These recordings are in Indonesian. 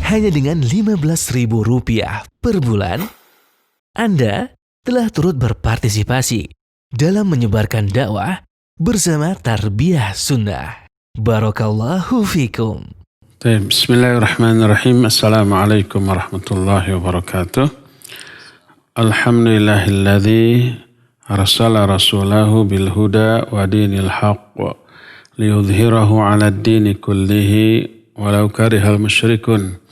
hanya dengan Rp15.000 per bulan, Anda telah turut berpartisipasi dalam menyebarkan dakwah bersama Tarbiyah Sunnah. Barakallahu fikum. Bismillahirrahmanirrahim. Assalamualaikum warahmatullahi wabarakatuh. Alhamdulillahilladzi arsala rasulahu bil huda wa dinil haqq liyudhhirahu 'ala ad-dini kullihi walau karihal musyrikun.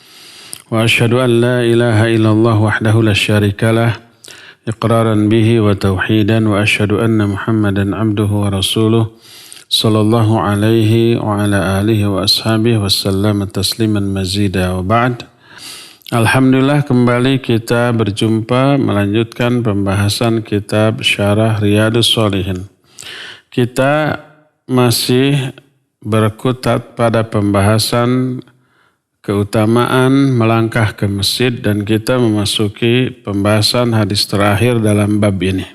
Wa asyhadu an la ilaha illallah wahdahu la syarikalah iqraran bihi wa tauhidan wa asyhadu anna Muhammadan 'abduhu wa rasuluh sallallahu alaihi wa ala alihi wa ashabihi wa sallam tasliman mazida wa ba'd. Alhamdulillah kembali kita berjumpa melanjutkan pembahasan kitab Syarah Riyadhus Shalihin. Kita masih berkutat pada pembahasan keutamaan melangkah ke masjid dan kita memasuki pembahasan hadis terakhir dalam bab ini.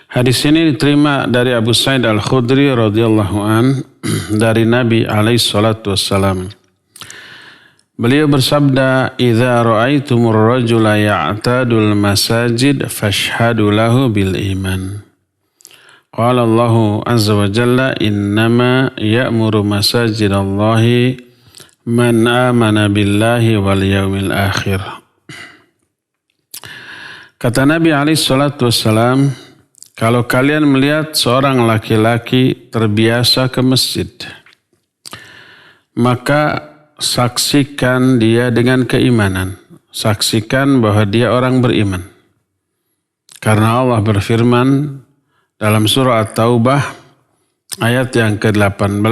Hadis ini diterima dari Abu Sa'id Al-Khudri radhiyallahu an dari Nabi alaihi salatu wassalam. Beliau bersabda, "Idza ra'aitumur rajula ya'tadul masajid fashhadu lahu bil iman." Qala Allahu azza wa jalla, "Innama ya'muru masajidallahi man amana billahi wal yawmil akhir." Kata Nabi alaihi salatu wassalam, kalau kalian melihat seorang laki-laki terbiasa ke masjid, maka saksikan dia dengan keimanan. Saksikan bahwa dia orang beriman. Karena Allah berfirman dalam surah At-Taubah ayat yang ke-18,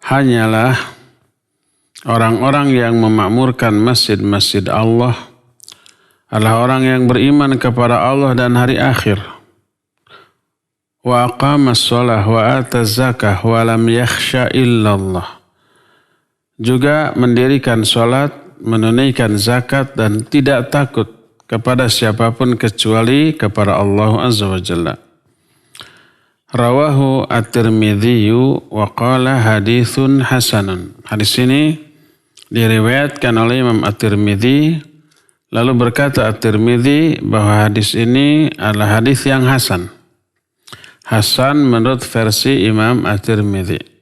hanyalah orang-orang yang memakmurkan masjid-masjid Allah adalah orang yang beriman kepada Allah dan hari akhir. Wa aqamas shalah wa ataz zakah wa lam yakhsha illallah. Juga mendirikan salat, menunaikan zakat dan tidak takut kepada siapapun kecuali kepada Allah azza wa jalla. Rawahu at-Tirmidzi wa qala haditsun hasanun. Hadis ini diriwayatkan oleh Imam At-Tirmidzi, lalu berkata At-Tirmidzi bahwa hadis ini adalah hadis yang hasan. Hasan menurut versi Imam At-Tirmidzi.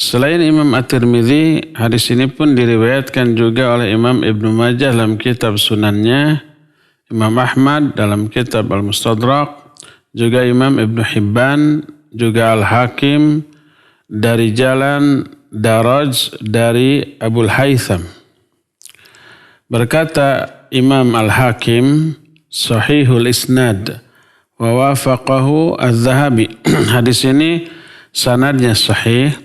Selain Imam At-Tirmidzi, hadis ini pun diriwayatkan juga oleh Imam Ibnu Majah dalam kitab Sunannya, Imam Ahmad dalam kitab Al-Mustadrak, juga Imam Ibnu Hibban, juga Al-Hakim dari jalan Daraj dari Abul Haytham. Berkata Imam Al-Hakim, sahihul isnad wa wafaqahu Az-Zahabi. Hadis ini sanadnya sahih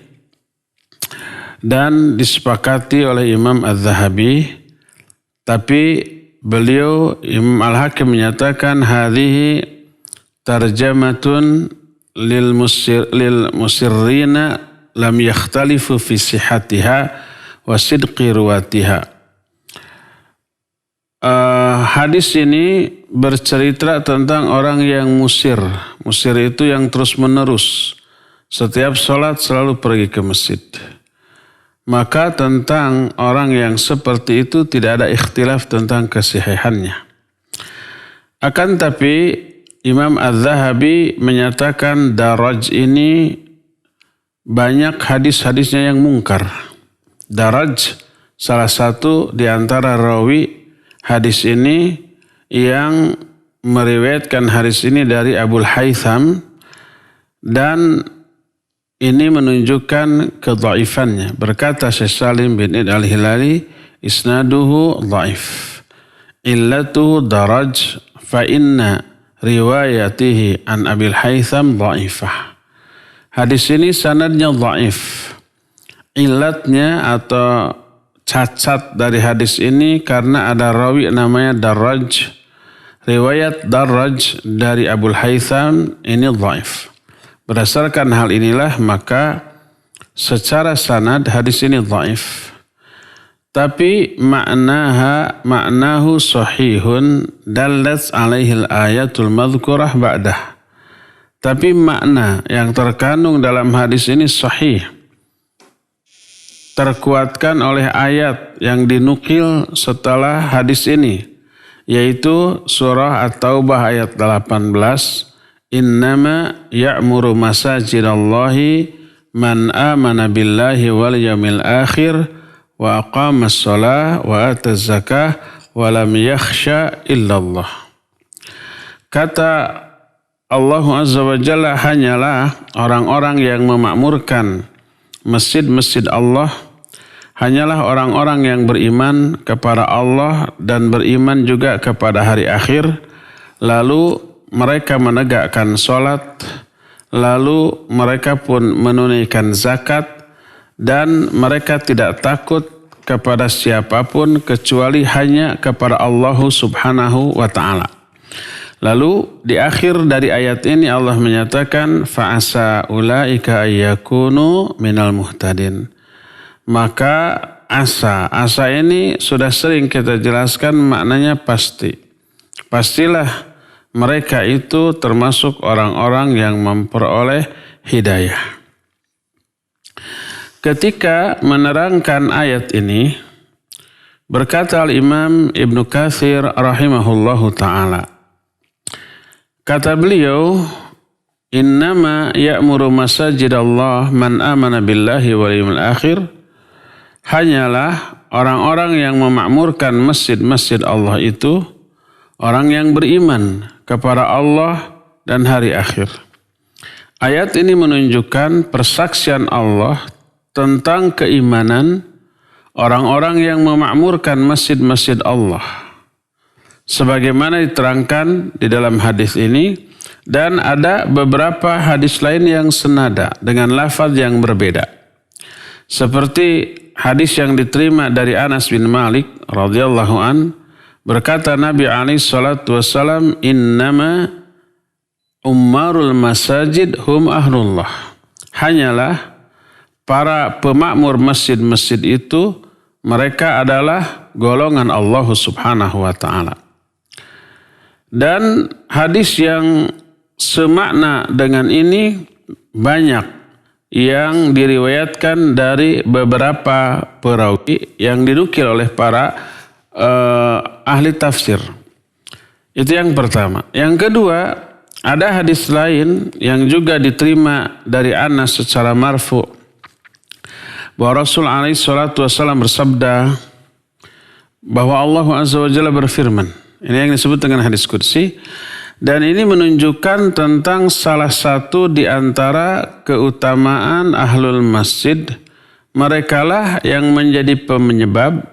dan disepakati oleh Imam Az-Zahabi, tapi beliau Imam Al-Hakim menyatakan hadhihi tarjamatun lil musirrina lam yakhtalifu fi sihhatiha wa sidqi ruwatiha. Hadis ini bercerita tentang orang yang musir. Musir itu yang terus menerus. Setiap sholat selalu pergi ke masjid. Maka tentang orang yang seperti itu tidak ada ikhtilaf tentang kesihihannya. Akan tapi Imam Az-Zahabi menyatakan Daraj ini banyak hadis-hadisnya yang mungkar. Daraj salah satu di antara rawi hadis ini yang meriwayatkan hadis ini dari Abul Haytham, dan ini menunjukkan kedhaifannya. Berkata Syekh Salim bin Id Al-Hilali, isnaduhu dhaif. Illatuhu Daraj fa inna riwayatihi an Abil Haytham dhaifah. Hadis ini sanadnya dhaif. Illatnya atau cacat dari hadis ini karena ada rawi namanya Daraj. Riwayat Daraj dari Abul Haytham ini dhaif. Berdasarkan hal inilah maka secara sanad hadis ini dhaif. Tapi maknahu sahihun dallat alaihil ayatul madhkurah ba'dah. Tapi makna yang terkandung dalam hadis ini sahih. terkuatkan oleh ayat yang dinukil setelah hadis ini, yaitu surah At-Taubah ayat 18, Innama ya'muru masajidallahi man amana billahi wal yawmil akhir wa aqamas shalah wa ataz zakah wa lam yakhsha illallah. Kata Allah Azza wa Jalla, hanyalah orang-orang yang memakmurkan masjid-masjid Allah, hanyalah orang-orang yang beriman kepada Allah dan beriman juga kepada hari akhir, lalu mereka menegakkan sholat, lalu mereka pun menunaikan zakat, dan mereka tidak takut kepada siapapun kecuali hanya kepada Allah Subhanahu wa ta'ala. Lalu di akhir dari ayat ini Allah menyatakan fa'asa ulaika ayyakunu minal muhtadin. Maka asa ini sudah sering kita jelaskan maknanya pasti. Pastilah mereka itu termasuk orang-orang yang memperoleh hidayah. Ketika menerangkan ayat ini, berkata Al-Imam Ibnu Katsir rahimahullahu ta'ala, kata beliau, innama ya'muru masajidallah man amana billahi wal yawmil akhir, hanyalah orang-orang yang memakmurkan masjid-masjid Allah itu orang yang beriman kepada Allah dan hari akhir. Ayat ini menunjukkan persaksian Allah tentang keimanan orang-orang yang memakmurkan masjid-masjid Allah, sebagaimana diterangkan di dalam hadis ini, dan ada beberapa hadis lain yang senada dengan lafaz yang berbeda. Seperti hadis yang diterima dari Anas bin Malik radhiyallahu an, berkata Nabi alaihi salatu wasallam, innama ummarul masajid hum ahlullah. Hanyalah para pemakmur masjid-masjid itu mereka adalah golongan Allah Subhanahu wa ta'ala. Dan hadis yang semakna dengan ini banyak yang diriwayatkan dari beberapa perawi yang dinukil oleh para ahli tafsir. Itu yang pertama. Yang kedua, ada hadis lain yang juga diterima dari Anas secara marfu, bahwa Rasul alaihi salatu wasallam bersabda bahwa Allah Azza wa Jalla berfirman. Ini yang disebut dengan hadis qudsi, dan ini menunjukkan tentang salah satu di antara keutamaan ahlul masjid. Merekalah yang menjadi penyebab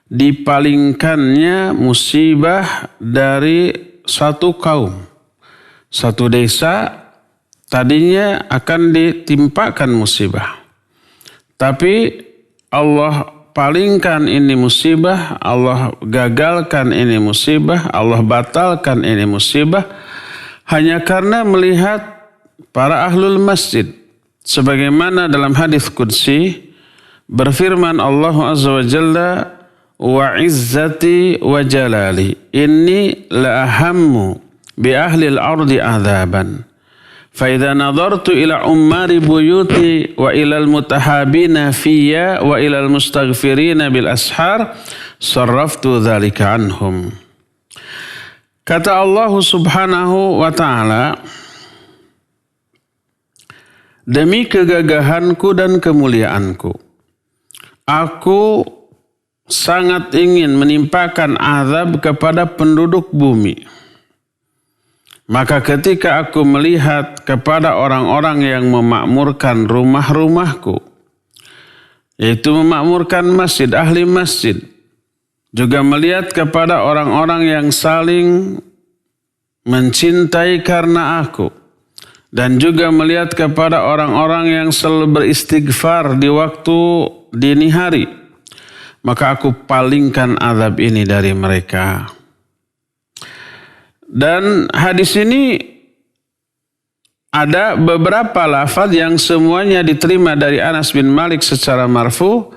dipalingkannya musibah dari satu kaum. Satu desa tadinya akan ditimpakan musibah, tapi Allah palingkan ini musibah, Allah gagalkan ini musibah, Allah batalkan ini musibah, hanya karena melihat para ahlul masjid. Sebagaimana dalam hadis qudsi berfirman Allah Azza wa Jalla, wa izzati wa jalali inni la ahammu bi ahli al-ardi adzaban. فإذا نظرت إلى عمار بيوتي وإلى المتحابين فيا وإلى المستغفرين بالأسحار صرفت ذلك عنهم. Kata Allah Subhanahu wa ta'ala, demi kegagahanku dan kemuliaanku, aku sangat ingin menimpakan azab kepada penduduk bumi. Maka ketika aku melihat kepada orang-orang yang memakmurkan rumah-rumahku, yaitu memakmurkan masjid, ahli masjid, juga melihat kepada orang-orang yang saling mencintai karena aku, dan juga melihat kepada orang-orang yang selalu beristighfar di waktu dini hari, maka aku palingkan azab ini dari mereka. Dan hadis ini ada beberapa lafaz yang semuanya diterima dari Anas bin Malik secara marfu.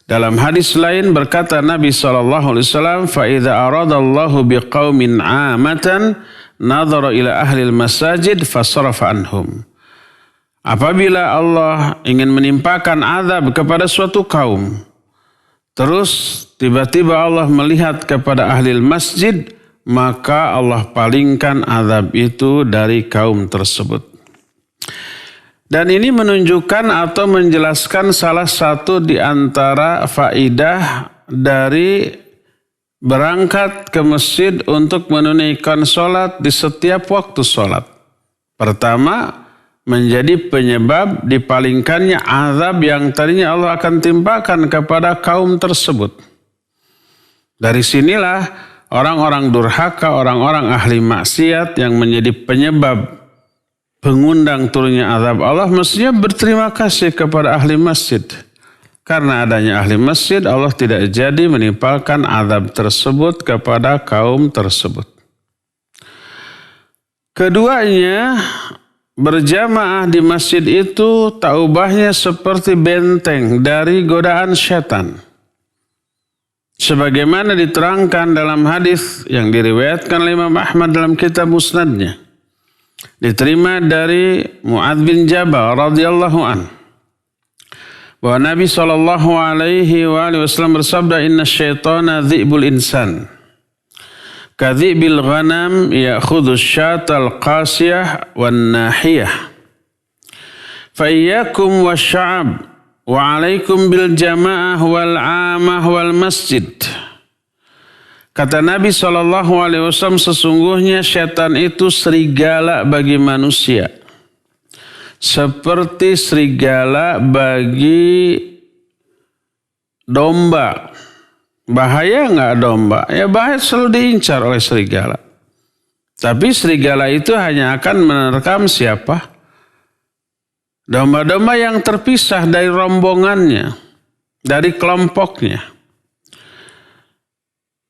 Dalam hadis lain berkata Nabi SAW, فَإِذَا أَرَادَ اللَّهُ بِقَوْمٍ عَامَةً نَظَرَ إِلَى أَهْلِ الْمَسَاجِدِ فَصَرَفَ عَنْهُمْ. Apabila Allah ingin menimpakan azab kepada suatu kaum, terus tiba-tiba Allah melihat kepada ahli masjid, maka Allah palingkan azab itu dari kaum tersebut. Dan ini menunjukkan atau menjelaskan salah satu di antara faidah dari berangkat ke masjid untuk menunaikan sholat di setiap waktu sholat. Pertama, menjadi penyebab dipalingkannya azab yang tadinya Allah akan timpakan kepada kaum tersebut. Dari sinilah orang-orang durhaka, orang-orang ahli maksiat yang menjadi penyebab pengundang turunnya azab Allah mestinya berterima kasih kepada ahli masjid. Karena adanya ahli masjid, Allah tidak jadi menimpakan azab tersebut kepada kaum tersebut. Keduanya, berjamaah di masjid itu taubahnya seperti benteng dari godaan syaitan. Sebagaimana diterangkan dalam hadis yang diriwayatkan oleh Imam Ahmad dalam kitab Musnadnya. Diterima dari Mu'adz bin Jabal radhiyallahu an. Bahwa Nabi SAW bersabda, "Inna syaitana dhi'bul insan. Kadhi'bil ghanam ya'khudhu syatal qasiyah wan nahiyah. Fa'iyyakum wasya'ab wa alaikum bil jama'ah wal 'amah wal masjid." Kata Nabi SAW, sesungguhnya syaitan itu serigala bagi manusia. Seperti serigala bagi domba. Bahaya enggak domba? Ya bahaya, selalu diincar oleh serigala. Tapi serigala itu hanya akan menerkam siapa? Domba-domba yang terpisah dari rombongannya, dari kelompoknya.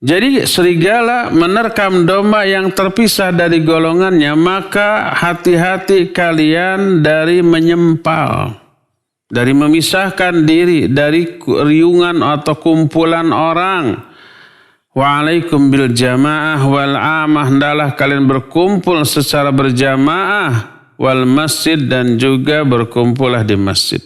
Jadi serigala menerkam domba yang terpisah dari golongannya, maka hati-hati kalian dari menyempal, dari memisahkan diri dari riungan atau kumpulan orang. Wa'alaikum bil jamaah wal 'amah, hendaklah kalian berkumpul secara berjamaah, wal masjid, dan juga berkumpullah di masjid.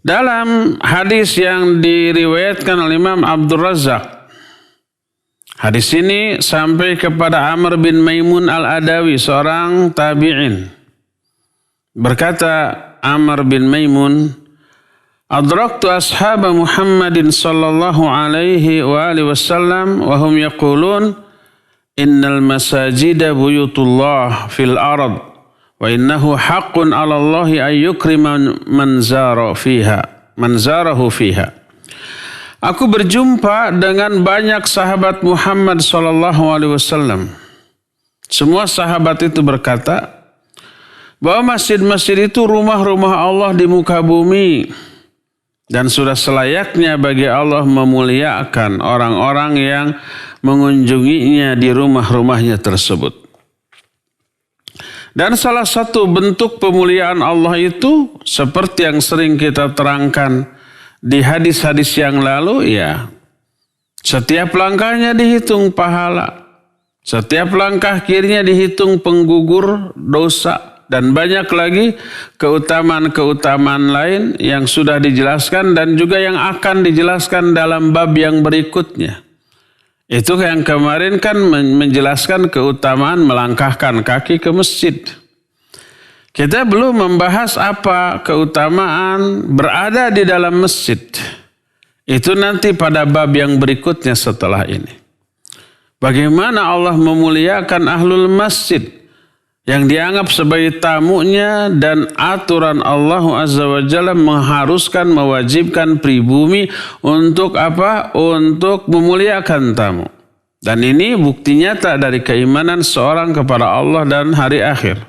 Dalam hadis yang diriwayatkan oleh Imam Abdul Razak, hadis ini sampai kepada Amr bin Maimun al-Adawi, seorang tabi'in. Berkata Amr bin Maimun, "Adraktu ashab Muhammadin sallallahu alaihi wa alihi wasallam wa hum yaqulun innal masajida buyutullah fil ard. Wa innahu haqqun 'ala Allahi ay yukrima man zarahu fiha. Aku berjumpa dengan banyak sahabat Muhammad sallallahu alaihi wasallam. Semua sahabat itu berkata bahwa masjid-masjid itu rumah-rumah Allah di muka bumi, dan sudah selayaknya bagi Allah memuliakan orang-orang yang mengunjunginya di rumah-rumahnya tersebut. Dan salah satu bentuk pemuliaan Allah itu seperti yang sering kita terangkan di hadis-hadis yang lalu, ya, setiap langkahnya dihitung pahala, setiap langkah kirinya dihitung penggugur dosa, dan banyak lagi keutamaan-keutamaan lain yang sudah dijelaskan dan juga yang akan dijelaskan dalam bab yang berikutnya. Itu yang kemarin kan menjelaskan keutamaan melangkahkan kaki ke masjid. Kita belum membahas apa keutamaan berada di dalam masjid. Itu nanti pada bab yang berikutnya setelah ini. Bagaimana Allah memuliakan ahlul masjid yang dianggap sebagai tamunya, dan aturan Allah Azza wa Jalla mengharuskan, mewajibkan pribumi untuk apa? Untuk memuliakan tamu. Dan ini bukti nyata dari keimanan seorang kepada Allah dan hari akhir.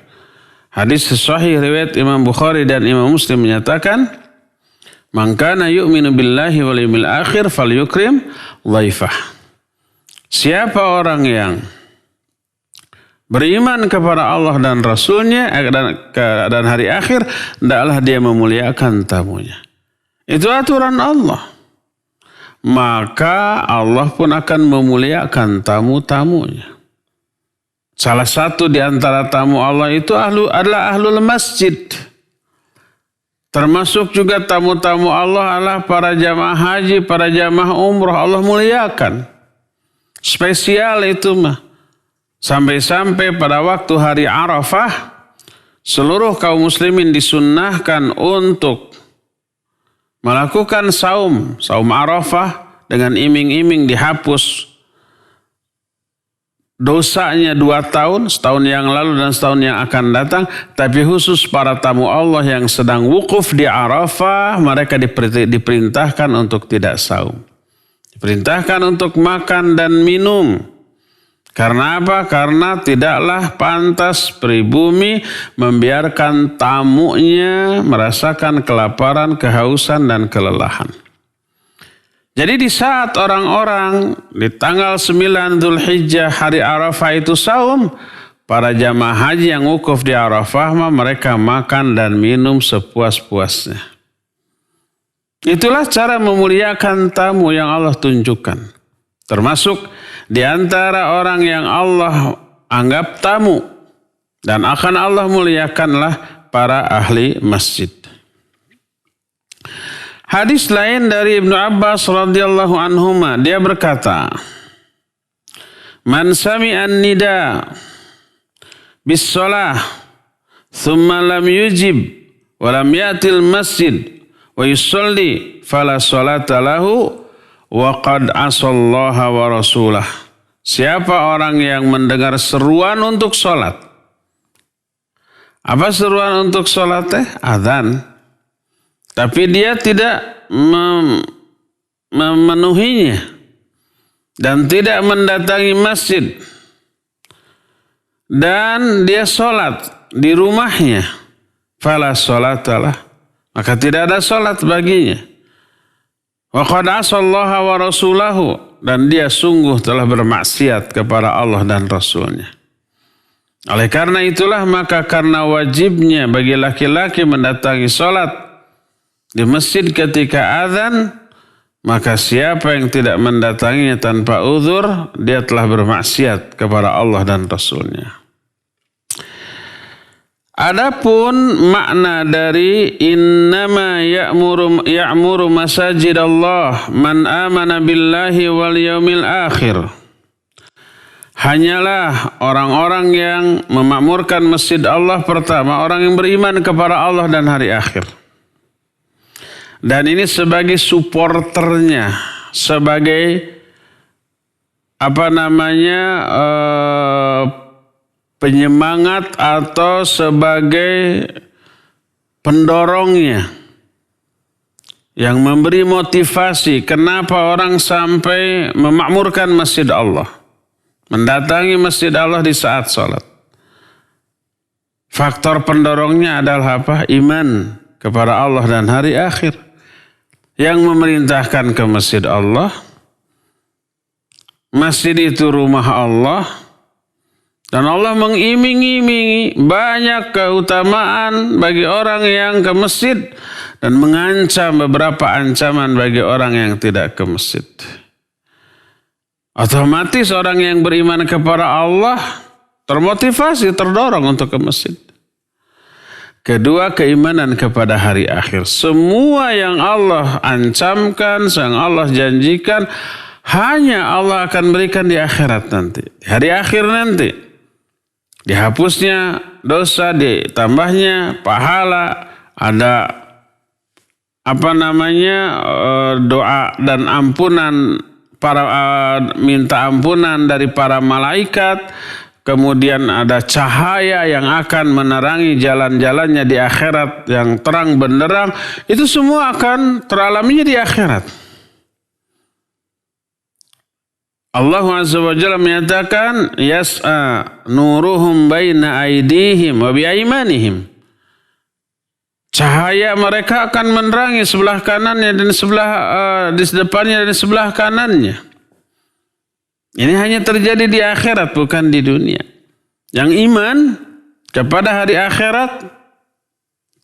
Hadis sahih riwayat Imam Bukhari dan Imam Muslim menyatakan, "Man kana yu'minu billahi wal yawmil akhir falyukrim dhaifah." Siapa orang yang beriman kepada Allah dan Rasulnya dan hari akhir, hendaklah dia memuliakan tamunya. Itu aturan Allah. Maka Allah pun akan memuliakan tamu-tamunya. Salah satu di antara tamu Allah itu adalah ahlul masjid. Termasuk juga tamu-tamu Allah adalah para jamaah haji, para jamaah umroh. Allah muliakan. Spesial itu mah. Sampai-sampai pada waktu hari Arafah, seluruh kaum muslimin disunnahkan untuk melakukan saum Arafah dengan iming-iming dihapus dosanya 2 tahun, setahun yang lalu dan setahun yang akan datang. Tapi khusus para tamu Allah yang sedang wukuf di Arafah, mereka diperintahkan untuk tidak saum. Diperintahkan untuk makan dan minum. Karena apa? Karena tidaklah pantas pribumi membiarkan tamunya merasakan kelaparan, kehausan, dan kelelahan. Jadi di saat orang-orang di tanggal 9 Dzulhijjah hari Arafah itu saum, para jamaah haji yang wukuf di Arafah mereka makan dan minum sepuas-puasnya. Itulah cara memuliakan tamu yang Allah tunjukkan. Termasuk di antara orang yang Allah anggap tamu dan akan Allah muliakanlah para ahli masjid. Hadis lain dari Ibnu Abbas radhiyallahu anhuma, dia berkata, "Man sami'an nida bis shalah thumma lam yujib wa lam yatil masjid wa yusalli fala salata lahu wa qad asallaha wa rasulah." Siapa orang yang mendengar seruan untuk salat? Apa seruan untuk salat teh? Adzan. Tapi dia tidak memenuhinya dan tidak mendatangi masjid. Dan dia sholat di rumahnya. Fala sholatalah. Maka tidak ada sholat baginya. Wa qad asallaha wa rasulahu. Dan dia sungguh telah bermaksiat kepada Allah dan Rasulnya. Oleh karena itulah maka karena wajibnya bagi laki-laki mendatangi sholat di masjid ketika azan, maka siapa yang tidak mendatanginya tanpa uzur, dia telah bermaksiat kepada Allah dan Rasulnya. Adapun makna dari innama ya'muru masajid Allah man amana billahi wal yaumil akhir. Hanyalah orang-orang yang memakmurkan masjid Allah pertama, orang yang beriman kepada Allah dan hari akhir. Dan ini sebagai supporternya, sebagai penyemangat atau sebagai pendorongnya yang memberi motivasi kenapa orang sampai memakmurkan masjid Allah, mendatangi masjid Allah di saat sholat. Faktor pendorongnya adalah apa? Iman kepada Allah dan hari akhir. Yang memerintahkan ke masjid Allah. Masjid itu rumah Allah. Dan Allah mengiming-imingi banyak keutamaan bagi orang yang ke masjid. Dan mengancam beberapa ancaman bagi orang yang tidak ke masjid. Otomatis orang yang beriman kepada Allah termotivasi, terdorong untuk ke masjid. Kedua, keimanan kepada hari akhir. Semua yang Allah ancamkan, yang Allah janjikan, hanya Allah akan berikan di akhirat nanti. Di hari akhir nanti. Dihapusnya dosa, ditambahnya pahala, ada doa dan ampunan, minta ampunan dari para malaikat. Kemudian ada cahaya yang akan menerangi jalan-jalannya di akhirat yang terang benderang. Itu semua akan teralaminya di akhirat. Allah Azza wa Jalla menyatakan, Yas'a nuruhum baina aidihim wa biaimanihim. Cahaya mereka akan menerangi sebelah kanannya dan di depannya dan di sebelah kanannya. Ini hanya terjadi di akhirat, bukan di dunia. Yang iman kepada hari akhirat,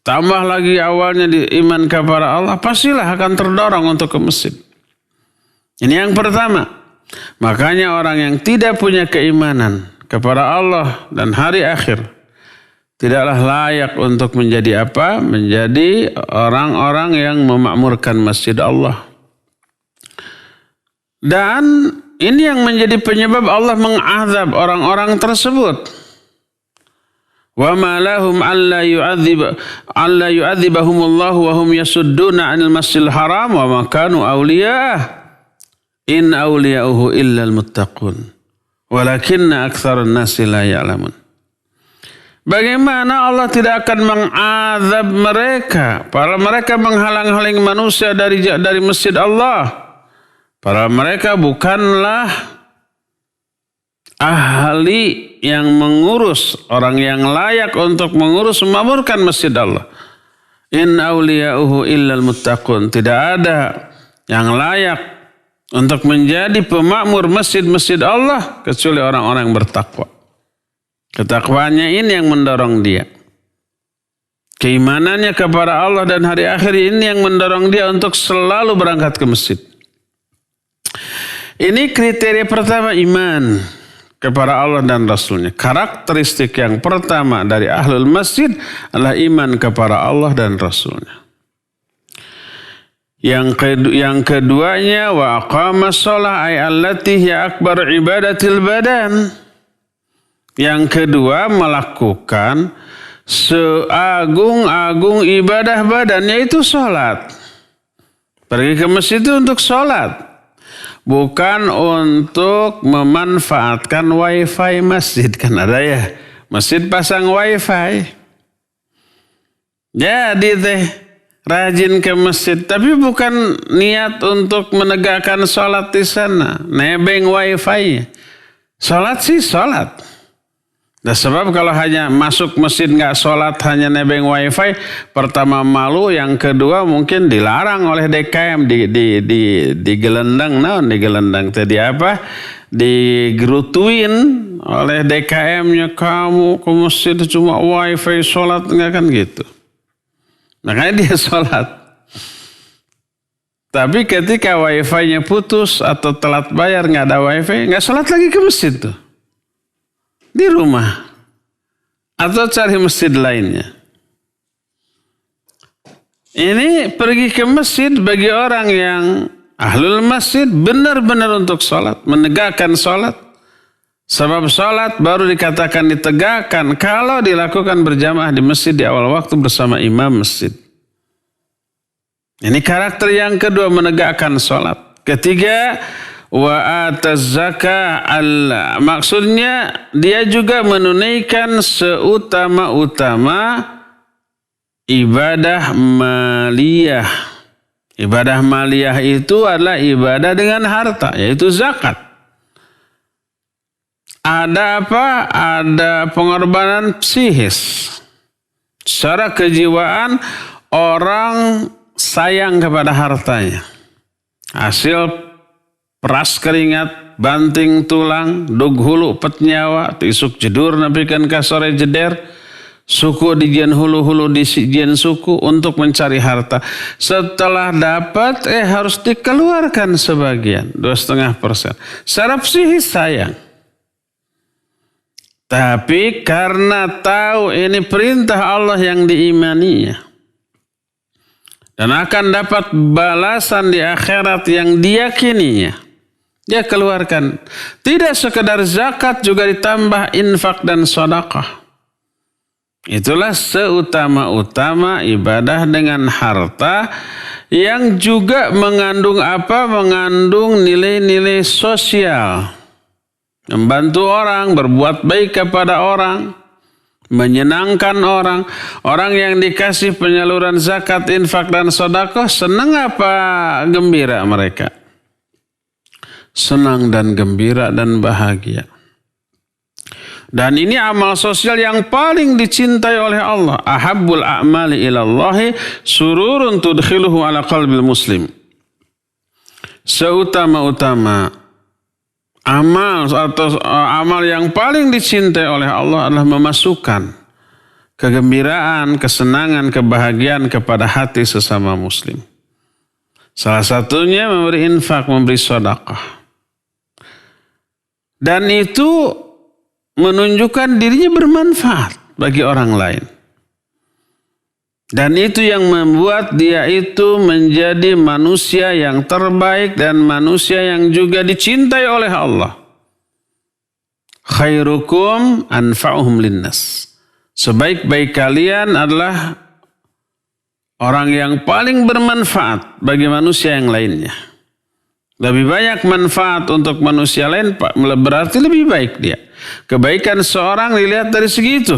tambah lagi awalnya di iman kepada Allah, pastilah akan terdorong untuk ke masjid. Ini yang pertama. Makanya orang yang tidak punya keimanan kepada Allah dan hari akhir tidaklah layak untuk menjadi apa? Menjadi orang-orang yang memakmurkan masjid Allah. Dan ini yang menjadi penyebab Allah mengazab orang-orang tersebut. Wa ma lahum alla yu'adzibahumullahu wa hum yasudduna 'anil masjidil haram wa ma kanu awliya'ah in awliya'uhu illal muttaqun walakinna aktsarun nasi la ya'lamun. Bagaimana Allah tidak akan mengazab mereka? Para mereka menghalang-halangi manusia dari masjid Allah. Para mereka bukanlah ahli yang mengurus, orang yang layak untuk mengurus memakmurkan masjid Allah. In awliya'uhu illal muttaqun. Tidak ada yang layak untuk menjadi pemakmur masjid-masjid Allah kecuali orang-orang yang bertakwa. Ketakwaannya ini yang mendorong dia. Keimanannya kepada Allah dan hari akhir ini yang mendorong dia untuk selalu berangkat ke masjid. Ini kriteria pertama iman kepada Allah dan Rasulnya. Karakteristik yang pertama dari ahlul masjid adalah iman kepada Allah dan Rasulnya. Yang keduanya wa aqama shalah ay allati hiya akbar ibadatil badan. Yang kedua melakukan seagung-agung ibadah badan yaitu sholat. Pergi ke masjid itu untuk sholat. Bukan untuk memanfaatkan wifi masjid. Kan ada ya, masjid pasang wifi. Jadi rajin ke masjid. Tapi bukan niat untuk menegakkan sholat di sana. Nebeng wifi. Sholat sih sholat. Nah, sebab kalau hanya masuk masjid nggak sholat hanya nebeng wifi, pertama malu, yang kedua mungkin dilarang oleh DKM, digelendang, digelendang tadi apa? Digerutuin oleh DKM-nya, kamu ke masjid cuma wifi sholat nggak, kan gitu. Makanya dia sholat. Tapi ketika wifi-nya putus atau telat bayar nggak ada wifi, nggak sholat lagi ke masjid tuh. Di rumah atau cari masjid lainnya. Ini pergi ke masjid bagi orang yang ahlul masjid benar-benar untuk sholat, menegakkan sholat. Sebab sholat baru dikatakan ditegakkan kalau dilakukan berjamaah di masjid di awal waktu bersama imam masjid. Ini karakter yang kedua, menegakkan sholat. Ketiga, wa ataz zakah, maksudnya dia juga menunaikan seutama-utama ibadah maliyah. Ibadah maliyah itu adalah ibadah dengan harta, yaitu zakat. Ada apa? Ada pengorbanan psikis. Secara kejiwaan orang sayang kepada hartanya. Hasil peras keringat, banting tulang, dug hulu pet nyawa, tisuk jedur napikan kasore jeder, suku dijian hulu-hulu di sijian suku untuk mencari harta. Setelah dapat harus dikeluarkan sebagian, 2,5%. Secara psikis sayang. Tapi karena tahu ini perintah Allah yang diimaninya dan akan dapat balasan di akhirat yang diyakininya, dia keluarkan. Tidak sekedar zakat, juga ditambah infak dan sedekah. Itulah seutama-utama ibadah dengan harta yang juga mengandung apa? Mengandung nilai-nilai sosial. Membantu orang, berbuat baik kepada orang, menyenangkan orang. Orang yang dikasih penyaluran zakat, infak dan sedekah senang apa gembira mereka? Senang dan gembira dan bahagia. Dan ini amal sosial yang paling dicintai oleh Allah. Ahabbul a'mali ilallahi sururun tudkhiluhu ala qalbil muslim. Seutama-utama amal atau amal yang paling dicintai oleh Allah adalah memasukkan kegembiraan, kesenangan, kebahagiaan kepada hati sesama muslim. Salah satunya memberi infak, memberi sedekah. Dan itu menunjukkan dirinya bermanfaat bagi orang lain. Dan itu yang membuat dia itu menjadi manusia yang terbaik dan manusia yang juga dicintai oleh Allah. Khairukum anfa'uhum linnas. Sebaik-baik kalian adalah orang yang paling bermanfaat bagi manusia yang lainnya. Lebih banyak manfaat untuk manusia lain berarti lebih baik dia. Kebaikan seorang dilihat dari segi itu.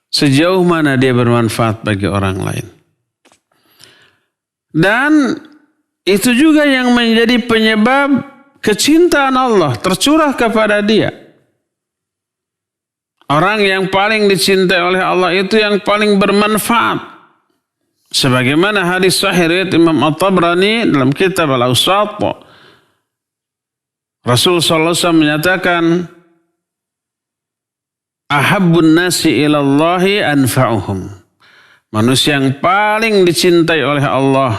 Sejauh mana dia bermanfaat bagi orang lain. Dan itu juga yang menjadi penyebab kecintaan Allah tercurah kepada dia. Orang yang paling dicintai oleh Allah itu yang paling bermanfaat. Sebagaimana hadis sahih riwayat Imam At-Tabrani dalam kitab Al-Awsat. Rasul sallallahu alaihi wasallam menyatakan, ahabbun nasi ilallahi anfa'uhum. Manusia yang paling dicintai oleh Allah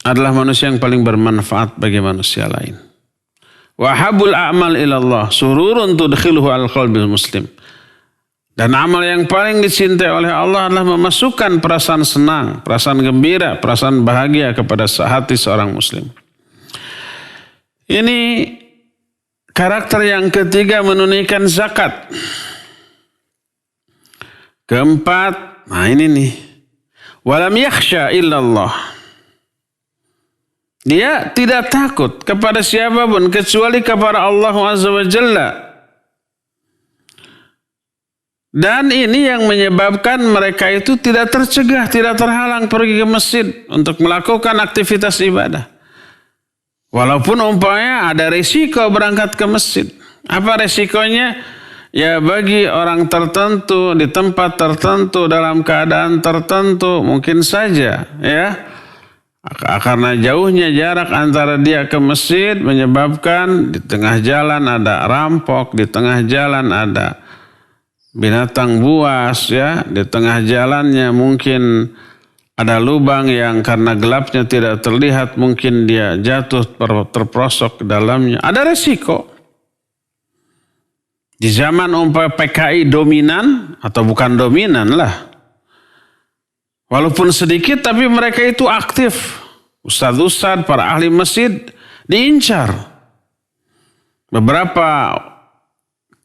adalah manusia yang paling bermanfaat bagi manusia lain. Wa ahabbul a'mal ilallah sururun tudkhiluhu al-qalbil muslim. Dan amal yang paling dicintai oleh Allah adalah memasukkan perasaan senang, perasaan gembira, perasaan bahagia kepada hati seorang muslim. Ini karakter yang ketiga, menunaikan zakat. Keempat, nah ini nih. Walam yakhsha illallah. Dia tidak takut kepada siapapun kecuali kepada Allah Azza wa Jalla. Dan ini yang menyebabkan mereka itu tidak tercegah, tidak terhalang pergi ke masjid untuk melakukan aktivitas ibadah. Walaupun umpamanya ada risiko berangkat ke masjid. Apa risikonya? Ya bagi orang tertentu, di tempat tertentu, dalam keadaan tertentu, mungkin saja ya. Karena jauhnya jarak antara dia ke masjid menyebabkan di tengah jalan ada rampok, di tengah jalan ada binatang buas ya, di tengah jalannya mungkin ada lubang yang karena gelapnya tidak terlihat, mungkin dia jatuh terperosok ke dalamnya. Ada resiko. Di zaman PKI dominan atau bukan dominan lah. Walaupun sedikit tapi mereka itu aktif. Ustadz-ustadz, para ahli masjid diincar. Beberapa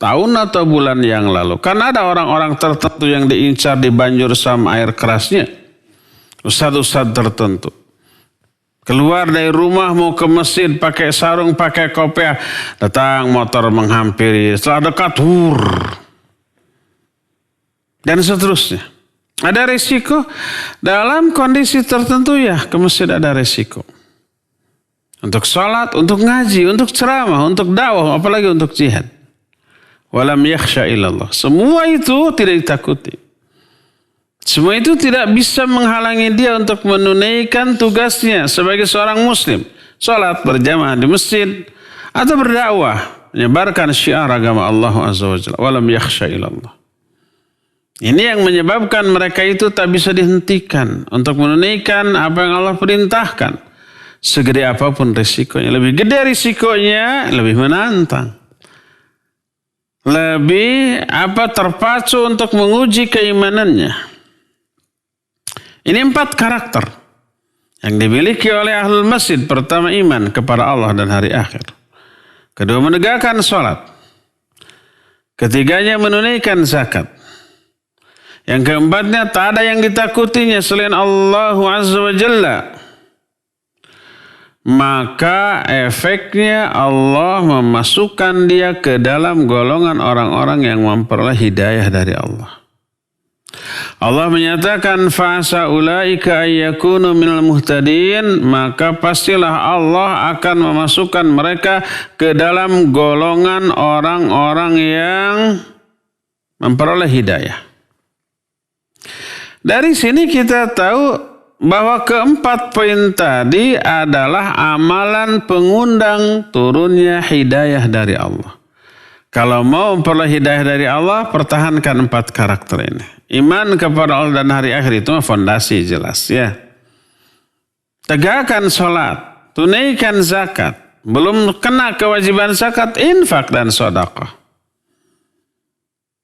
tahun atau bulan yang lalu. Karena ada orang-orang tertentu yang diincar di banjur sama air kerasnya. Ustadz-ustadz tertentu. Keluar dari rumah mau ke masjid pakai sarung, pakai kopiah. Datang motor menghampiri. Setelah dekat, dan seterusnya. Ada risiko. Dalam kondisi tertentu ya ke masjid ada risiko. Untuk sholat, untuk ngaji, untuk ceramah, untuk dakwah, apalagi untuk jihad. Walam yakhsha illallah. Semua itu tidak ditakuti. Semua itu tidak bisa menghalangi dia untuk menunaikan tugasnya sebagai seorang muslim. Salat berjamaah di masjid atau berdakwah, menyebarkan syiar agama Allah Azza wa Jalla. Walam yakhsha illallah. Ini yang menyebabkan mereka itu tak bisa dihentikan untuk menunaikan apa yang Allah perintahkan. Segede apapun risikonya. Lebih gede risikonya, lebih menantang. Lebih terpacu untuk menguji keimanannya. Ini 4 karakter yang dimiliki oleh ahlul masjid. Pertama, iman kepada Allah dan hari akhir. Kedua, menegakkan sholat. Ketiganya, menunaikan zakat. Yang keempatnya, tak ada yang ditakutinya selain Allah Azza wa Jalla. Maka efeknya Allah memasukkan dia ke dalam golongan orang-orang yang memperoleh hidayah dari Allah. Allah menyatakan fa'asa ulaika ayyakunu minal muhtadin, maka pastilah Allah akan memasukkan mereka ke dalam golongan orang-orang yang memperoleh hidayah. Dari sini kita tahu bahwa keempat poin tadi adalah amalan pengundang turunnya hidayah dari Allah. Kalau mau memperoleh hidayah dari Allah, pertahankan 4 karakter ini. Iman kepada Allah dan hari akhir itu fondasi jelas ya. Tegakkan sholat, tunaikan zakat. Belum kena kewajiban zakat, infak dan sedekah.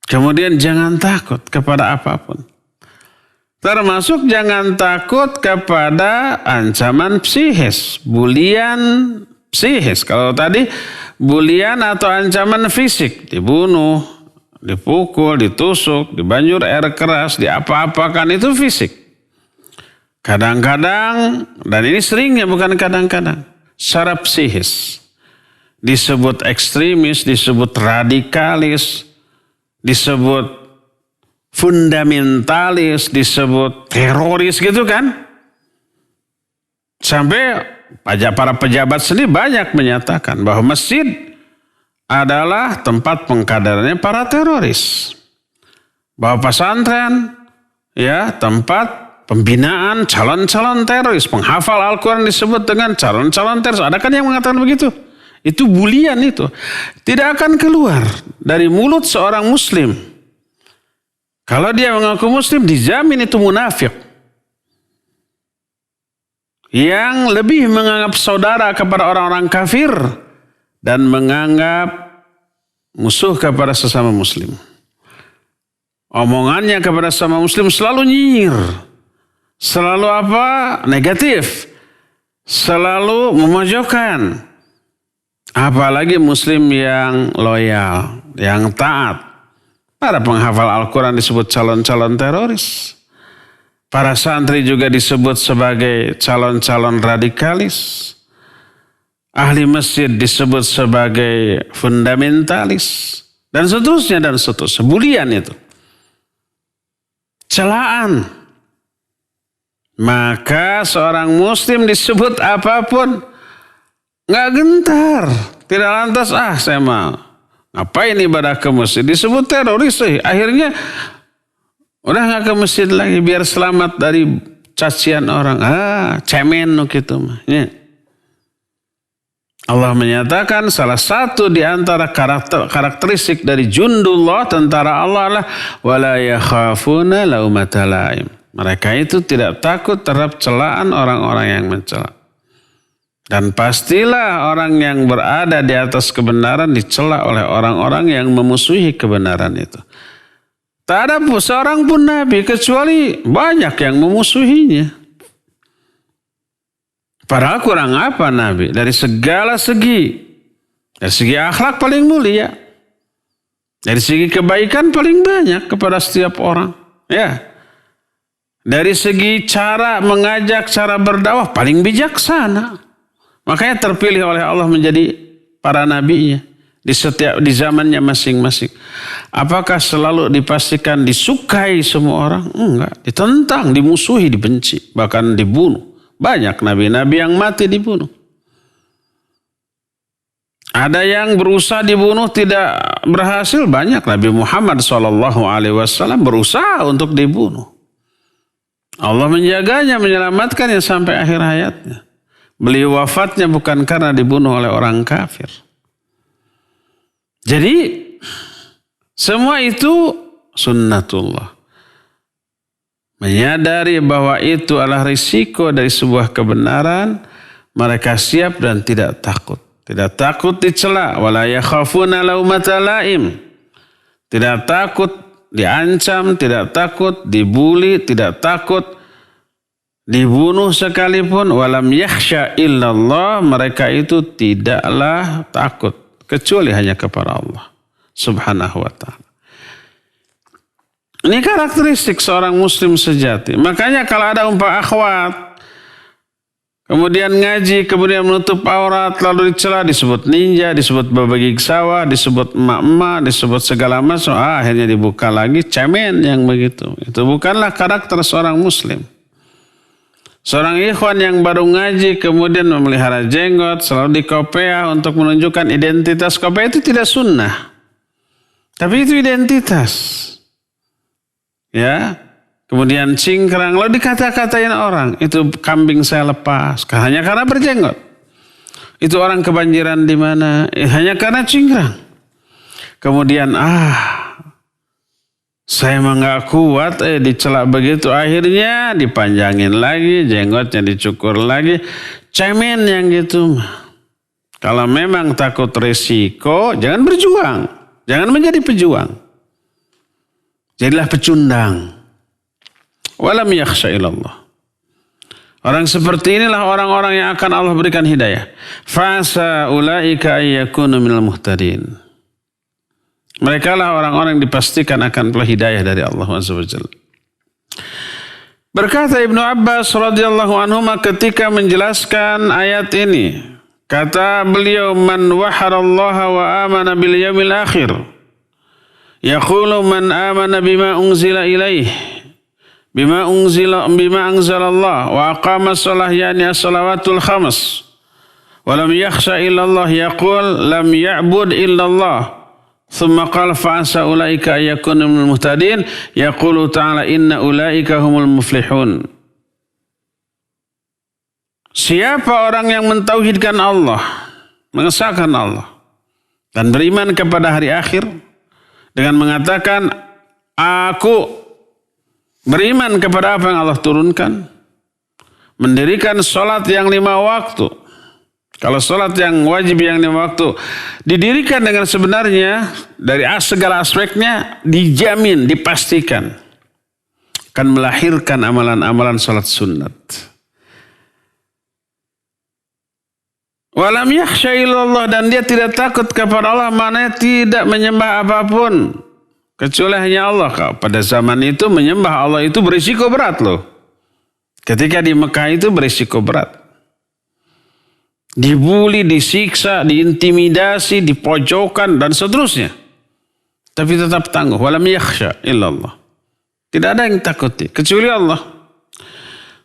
Kemudian jangan takut kepada apapun. Termasuk jangan takut kepada ancaman psikis, bulian psikis. Kalau tadi bulian atau ancaman fisik, dibunuh, dipukul, ditusuk, dibanjur air keras, diapa-apakan, itu fisik. Kadang-kadang, dan ini seringnya bukan kadang-kadang, secara psikis. Disebut ekstremis, disebut radikalis, disebut fundamentalis, disebut teroris gitu kan. Sampai para pejabat sendiri banyak menyatakan bahwa masjid adalah tempat pengkaderannya para teroris. Bahwa pesantren ya tempat pembinaan calon-calon teroris. Penghafal Al-Quran disebut dengan calon-calon teroris. Ada kan yang mengatakan begitu? Itu bulian itu. Tidak akan keluar dari mulut seorang muslim. Kalau dia mengaku muslim, dijamin itu munafik. Yang lebih menganggap saudara kepada orang-orang kafir dan menganggap musuh kepada sesama muslim. Omongannya kepada sesama muslim selalu nyinyir. Selalu apa? Negatif. Selalu memojokkan. Apalagi muslim yang loyal, yang taat. Para penghafal Al-Quran disebut calon-calon teroris. Para santri juga disebut sebagai calon-calon radikalis. Ahli masjid disebut sebagai fundamentalis. Dan seterusnya dan seterusnya. Bulian itu. Celaan. Maka seorang muslim disebut apapun nggak gentar. Tidak lantas, saya mau ngapain ibadah ke masjid. Disebut teroris. Akhirnya udah nggak ke masjid lagi biar selamat dari cacian orang. Cemen gitu mah. Ya. Allah menyatakan salah satu di antara karakteristik dari jundullah, tentara Allah adalah wala yakhafuna laumata laim. Mereka itu tidak takut terhadap celaan orang-orang yang mencela. Dan pastilah orang yang berada di atas kebenaran dicela oleh orang-orang yang memusuhi kebenaran itu. Tak ada seorang pun Nabi kecuali banyak yang memusuhinya. Padahal kurang apa Nabi? Dari segala segi. Dari segi akhlak paling mulia. Dari segi kebaikan paling banyak kepada setiap orang. Ya. Dari segi cara mengajak, cara berdakwah paling bijaksana. Makanya terpilih oleh Allah menjadi para nabinya di zamannya masing-masing. Apakah selalu dipastikan disukai semua orang? Enggak. Ditentang, dimusuhi, dibenci, bahkan dibunuh. Banyak nabi-nabi yang mati dibunuh. Ada yang berusaha dibunuh tidak berhasil. Banyak. Nabi Muhammad SAW berusaha untuk dibunuh. Allah menjaganya, menyelamatkannya sampai akhir hayatnya. Beliau wafatnya bukan karena dibunuh oleh orang kafir. Jadi semua itu sunnatullah. Menyadari bahwa itu adalah risiko dari sebuah kebenaran, mereka siap dan tidak takut. Tidak takut dicela, wala yakhafuna laumata laim. Tidak takut diancam, tidak takut dibuli, tidak takut dibunuh sekalipun. Walam yakhsha illallah, mereka itu tidaklah takut kecuali hanya kepada Allah subhanahu wa ta'ala. Ini karakteristik seorang muslim sejati. Makanya kalau ada akhwat kemudian ngaji, kemudian menutup aurat, lalu dicela, disebut ninja, disebut berbagi sawah, disebut emak-emak, disebut segala macam, akhirnya dibuka lagi, cemen yang begitu. Itu bukanlah karakter seorang muslim. Seorang ikhwan yang baru ngaji kemudian memelihara jenggot, selalu dikopiah untuk menunjukkan identitas. Kopiah itu tidak sunnah. Tapi itu identitas. Ya. Kemudian cingkrang, lalu dikata-katain orang. Itu kambing saya lepas. Hanya karena berjenggot. Itu orang kebanjiran di mana? Hanya karena cingkrang. Kemudian saya mah nggak kuat dicela begitu. Akhirnya dipanjangin lagi, jenggotnya dicukur lagi. Cemen yang gitu. Kalau memang takut resiko, jangan berjuang. Jangan menjadi pejuang. Jadilah pecundang. Walam yakhsha illallah. Orang seperti inilah orang-orang yang akan Allah berikan hidayah. Fa'asa ulaika ayyakunu minal muhtadin. Mereka lah orang-orang yang dipastikan akan hidayah dari Allah SWT. Berkata Ibnu Abbas radhiyallahu anhu ketika menjelaskan ayat ini, kata beliau, man waharallaha wa amana bil yaumil akhir, yaqulu man amana bima unzila ilaih, bima anzalallah wa aqama shalah yani as-salawatul khams wa lam yakhsha illallah yaqul lam ya'bud illallah thumma qala fa'asa ulaika yakunu minal muhtadin yaqulu ta'ala inna ulaika humul muflihun. Siapa orang yang mentauhidkan Allah, mengesahkan Allah dan beriman kepada hari akhir dengan mengatakan aku beriman kepada apa yang Allah turunkan, mendirikan sholat yang 5 waktu. Kalau sholat yang wajib yang 5 waktu didirikan dengan sebenarnya dari segala aspeknya, dijamin, dipastikan akan melahirkan amalan-amalan sholat sunat. Walam yakhsha illallah, dan dia tidak takut kepada Allah, maknanya tidak menyembah apapun kecuali hanya Allah. Pada zaman itu menyembah Allah itu berisiko berat loh. Ketika di Mekah itu berisiko berat. Dibuli, disiksa, diintimidasi, dipojokkan dan seterusnya. Tapi tetap tangguh. Walam yakhsha illallah. Tidak ada yang takuti kecuali Allah.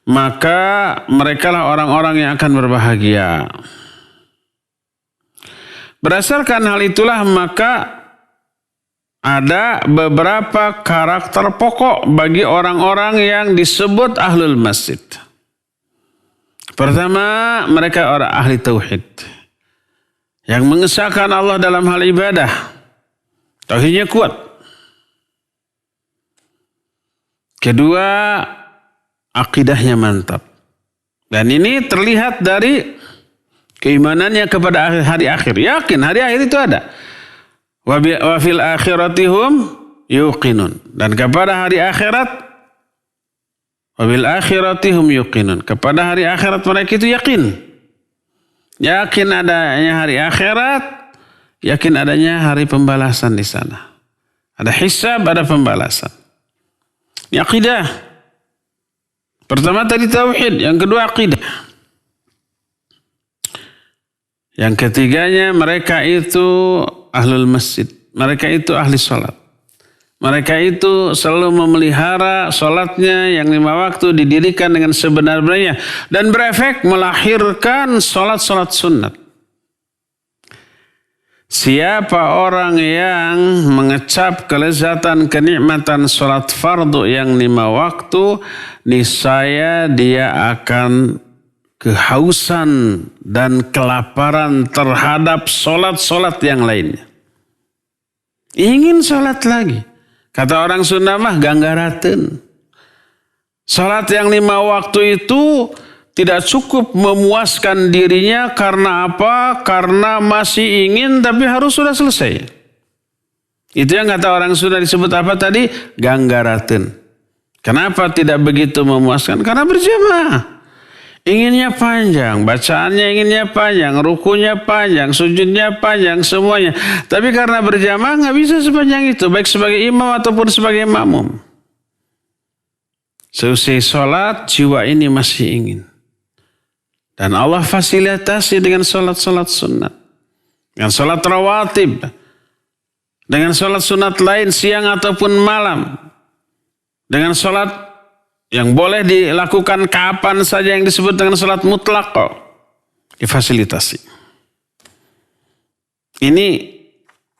Maka merekalah orang-orang yang akan berbahagia. Berdasarkan hal itulah maka ada beberapa karakter pokok bagi orang-orang yang disebut ahlul masjid. Pertama, mereka orang ahli tauhid yang mengesahkan Allah dalam hal ibadah. Tauhidnya kuat. Kedua, akidahnya mantap. Dan ini terlihat dari keimanannya kepada hari akhir. Yakin hari akhir itu ada. Wa fil akhiratihum yuqinun. Dan kepada hari akhirat, wabil akhiratihum yuqinun. Kepada hari akhirat mereka itu yakin. Yakin adanya hari akhirat, yakin adanya hari pembalasan di sana. Ada hisab, ada pembalasan. Aqidah. Pertama tadi tauhid, yang kedua aqidah. Yang ketiganya mereka itu ahlul masjid. Mereka itu ahli salat. Mereka itu selalu memelihara sholatnya yang 5 waktu didirikan dengan sebenar-benarnya. Dan berefek melahirkan sholat-sholat sunat. Siapa orang yang mengecap kelezatan, kenikmatan sholat fardu yang 5 waktu, niscaya dia akan kehausan dan kelaparan terhadap sholat-sholat yang lainnya. Ingin sholat lagi. Kata orang Sunda mah ganggarateun. Salat yang 5 waktu itu tidak cukup memuaskan dirinya karena apa? Karena masih ingin tapi harus sudah selesai. Itu yang kata orang Sunda disebut apa tadi? Ganggarateun. Kenapa tidak begitu memuaskan? Karena berjamaah. Inginnya panjang, bacaannya inginnya panjang, rukunya panjang, sujudnya panjang, semuanya. Tapi karena berjamaah nggak bisa sepanjang itu, baik sebagai imam ataupun sebagai makmum. Selesai sholat, jiwa ini masih ingin. Dan Allah fasilitasi dengan sholat-sholat sunat. Dengan sholat rawatib. Dengan sholat sunat lain siang ataupun malam. Dengan sholat yang boleh dilakukan kapan saja yang disebut dengan sholat mutlak kok. Difasilitasi. Ini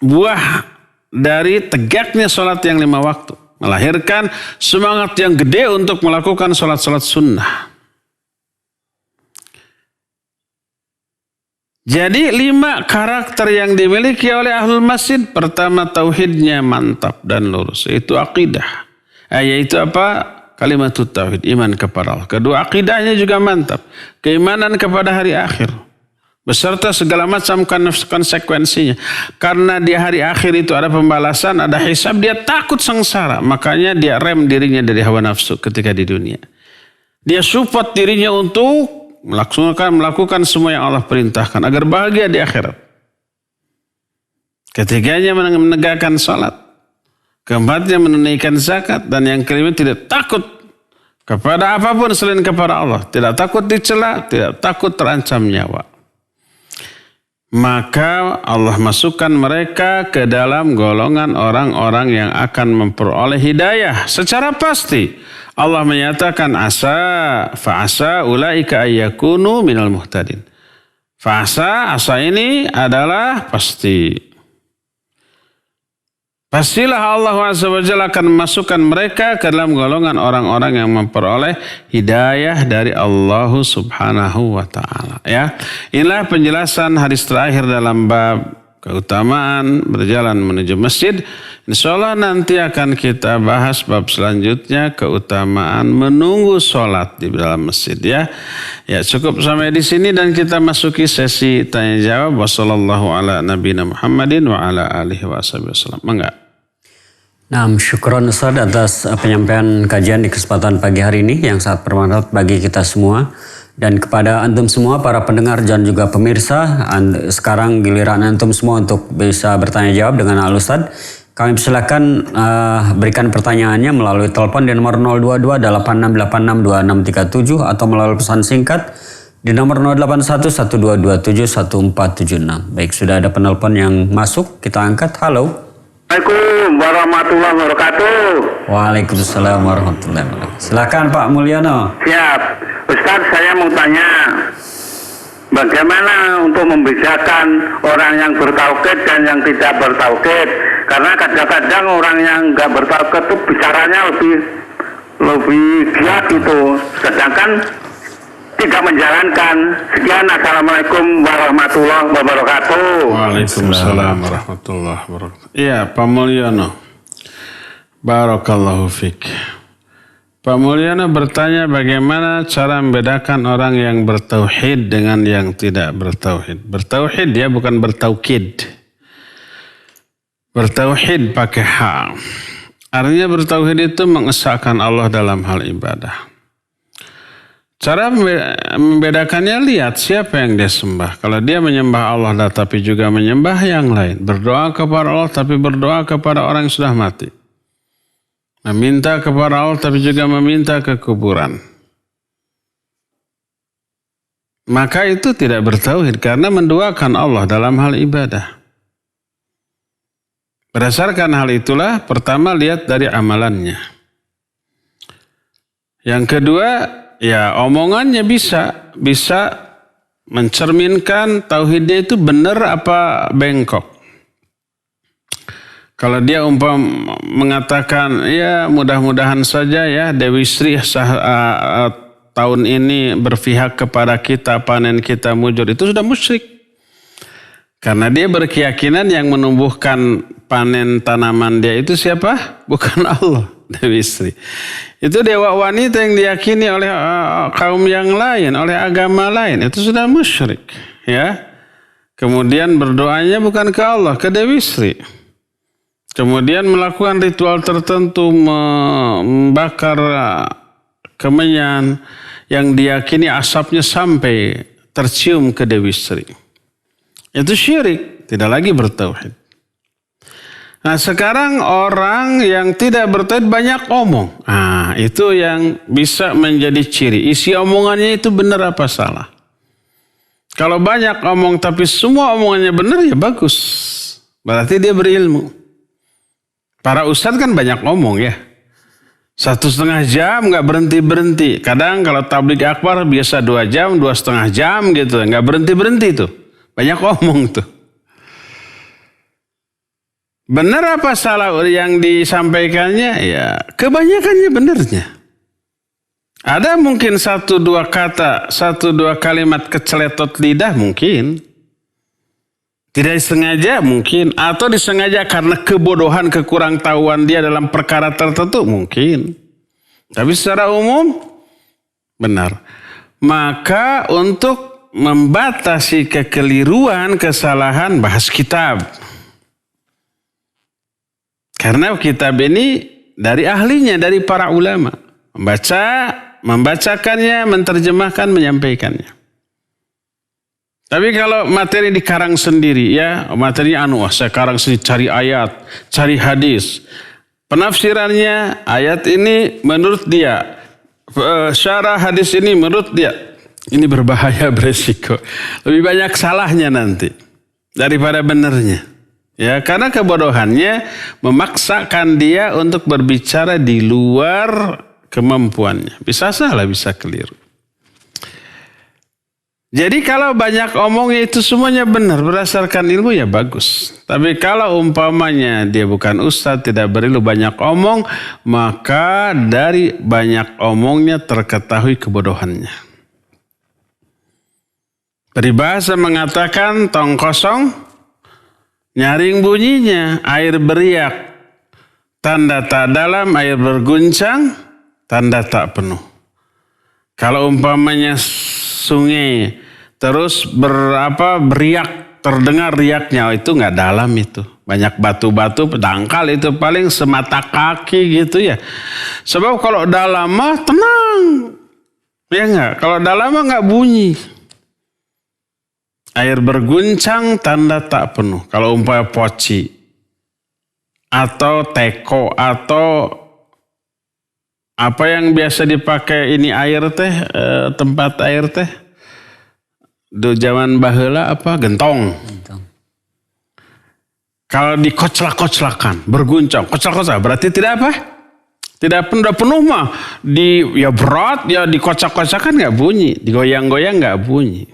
buah dari tegaknya sholat yang 5 waktu. Melahirkan semangat yang gede untuk melakukan sholat-sholat sunnah. Jadi 5 karakter yang dimiliki oleh ahlul masjid. Pertama, tauhidnya mantap dan lurus. Itu akidah. Yaitu apa? Kalimatut tauhid, iman kepada Allah. Kedua, akidahnya juga mantap. Keimanan kepada hari akhir. beserta segala macam konsekuensinya. Karena di hari akhir itu ada pembalasan, ada hisab, dia takut sengsara. Makanya dia rem dirinya dari hawa nafsu ketika di dunia. Dia support dirinya untuk melakukan semua yang Allah perintahkan agar bahagia di akhirat. Ketiganya menegakkan salat, keempatnya menunaikan zakat, dan yang kelima tidak takut kepada apapun selain kepada Allah. Tidak takut dicela, tidak takut terancam nyawa. Maka Allah masukkan mereka ke dalam golongan orang-orang yang akan memperoleh hidayah secara pasti. Allah menyatakan fa'asa ulaika ayyakunu minal muhtadin. Asa ini adalah pasti. Pastilah Allah Azza wa Jalla akan memasukkan mereka ke dalam golongan orang-orang yang memperoleh hidayah dari Allah Subhanahu wa Ta'ala. Ya, inilah penjelasan hadis terakhir dalam bab keutamaan berjalan menuju masjid. Insyaallah nanti akan kita bahas bab selanjutnya, keutamaan menunggu sholat di dalam masjid. Ya, cukup sampai di sini dan kita masuki sesi tanya jawab. Wassallallahu ala nabiyina Muhammadin wa ala alihi wasallam. Mangga. Nah, syukron Ustaz atas penyampaian kajian di kesempatan pagi hari ini yang sangat bermanfaat bagi kita semua. Dan kepada antum semua para pendengar dan juga pemirsa, sekarang giliran antum semua untuk bisa bertanya jawab dengan Al Ustaz. Kami persilakan berikan pertanyaannya melalui telepon di nomor 022 8686 2637 atau melalui pesan singkat di nomor 081 1227 1476. Baik, sudah ada penelpon yang masuk, kita angkat. Halo. Assalamualaikum warahmatullahi wabarakatuh. Waalaikumsalam warahmatullahi wabarakatuh. Silakan Pak Mulyono. Siap. Ustaz, saya mau tanya, bagaimana untuk membedakan orang yang bertauhid dan yang tidak bertauhid? Karena kadang-kadang orang yang nggak bertauhid itu bicaranya lebih giat itu, sedangkan tidak menjalankan. Sekian, assalamualaikum warahmatullahi wabarakatuh. Waalaikumsalam warahmatullahi wabarakatuh. Iya, Pak Mulyono. Barakallahu fiik. Pak Mulyono bertanya bagaimana cara membedakan orang yang bertauhid dengan yang tidak bertauhid. Bertauhid ya, bukan bertaukid. Bertauhid pakai H. Artinya bertauhid itu mengesahkan Allah dalam hal ibadah. Cara membedakannya, lihat siapa yang dia sembah. Kalau dia menyembah Allah tapi juga menyembah yang lain. Berdoa kepada Allah tapi berdoa kepada orang yang sudah mati. Meminta kepada Allah tapi juga meminta ke kuburan. Maka itu tidak bertauhid karena menduakan Allah dalam hal ibadah. Berdasarkan hal itulah, pertama lihat dari amalannya. Yang kedua, ya omongannya bisa mencerminkan tauhidnya itu benar apa bengkok. Kalau dia mengatakan ya mudah-mudahan saja ya Dewi Sri tahun ini berpihak kepada kita, panen kita mujur, itu sudah musyrik. Karena dia berkeyakinan yang menumbuhkan panen tanaman dia itu siapa? Bukan Allah, Dewi Sri. Itu dewa wanita yang diyakini oleh kaum yang lain, oleh agama lain. Itu sudah musyrik. Ya. Kemudian berdoanya bukan ke Allah, ke Dewi Sri. Kemudian melakukan ritual tertentu, membakar kemenyan yang diyakini asapnya sampai tercium ke Dewi Sri. Itu syirik, tidak lagi bertauhid. Nah, sekarang orang yang tidak bertauhid banyak omong. Nah, itu yang bisa menjadi ciri. Isi omongannya itu benar apa salah. Kalau banyak omong tapi semua omongannya benar, ya bagus. Berarti dia berilmu. Para ustadz kan banyak omong ya. 1,5 jam nggak berhenti-berhenti. Kadang kalau tabligh akbar biasa 2 jam, 2,5 jam gitu. Nggak berhenti-berhenti tuh. Banyak omong tuh. Benar apa salah yang disampaikannya? Ya kebanyakannya benarnya. Ada mungkin 1-2 kata, 1-2 kalimat keceletot lidah mungkin. Tidak disengaja mungkin. Atau disengaja karena kebodohan, kekurang tahuan dia dalam perkara tertentu mungkin. Tapi secara umum benar. Maka untuk membatasi kekeliruan, kesalahan, bahas kitab. Karena kitab ini dari ahlinya, dari para ulama. Membacakannya, menterjemahkan, menyampaikannya. Tapi kalau materi dikarang sendiri, ya materinya saya karang sendiri, cari ayat, cari hadis. Penafsirannya, ayat ini menurut dia, syarah hadis ini menurut dia. Ini berbahaya, beresiko. Lebih banyak salahnya nanti daripada benernya. Ya, karena kebodohannya memaksakan dia untuk berbicara di luar kemampuannya. Bisa salah, bisa keliru. Jadi kalau banyak omongnya itu semuanya benar berdasarkan ilmu, ya bagus. Tapi kalau umpamanya dia bukan ustadz, tidak berilmu, banyak omong, maka dari banyak omongnya terketahui kebodohannya. Peribahasa mengatakan tong kosong nyaring bunyinya, air beriak, tanda tak dalam, air berguncang, tanda tak penuh. Kalau umpamanya sungai terus beriak, terdengar riaknya, itu nggak dalam itu. Banyak batu-batu, dangkal itu paling semata kaki gitu ya. Sebab kalau dalam mah tenang. Ya nggak? Kalau dalam mah nggak bunyi. Air berguncang, tanda tak penuh. Kalau umpamanya poci atau teko atau apa yang biasa dipakai ini air teh, tempat air teh, do zaman baheula apa, gentong. Kalau dikoclak-koclakan, berguncang, koclak-koclak, berarti tidak apa? Tidak penuh mah. Ya berat, ya dikoclak-koclakan nggak bunyi, digoyang-goyang nggak bunyi.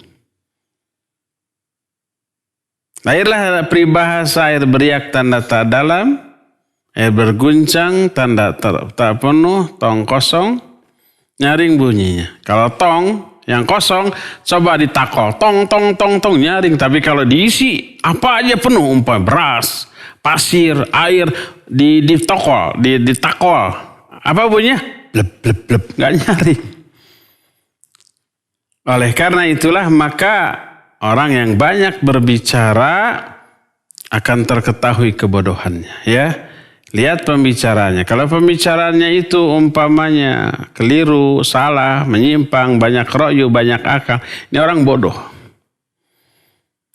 Lahirlah peribahasa air beriak tanda tak dalam, air berguncang tanda tak penuh, tong kosong, nyaring bunyinya. Kalau tong yang kosong coba ditakol, tong nyaring. Tapi kalau diisi apa aja penuh, beras, pasir, air, ditakol, apa bunyinya? Blep blep blep, nggak nyaring. Oleh karena itulah maka orang yang banyak berbicara akan terketahui kebodohannya, ya. Lihat pembicaranya. Kalau pembicaranya itu umpamanya keliru, salah, menyimpang, banyak ro'yu, banyak akal, ini orang bodoh.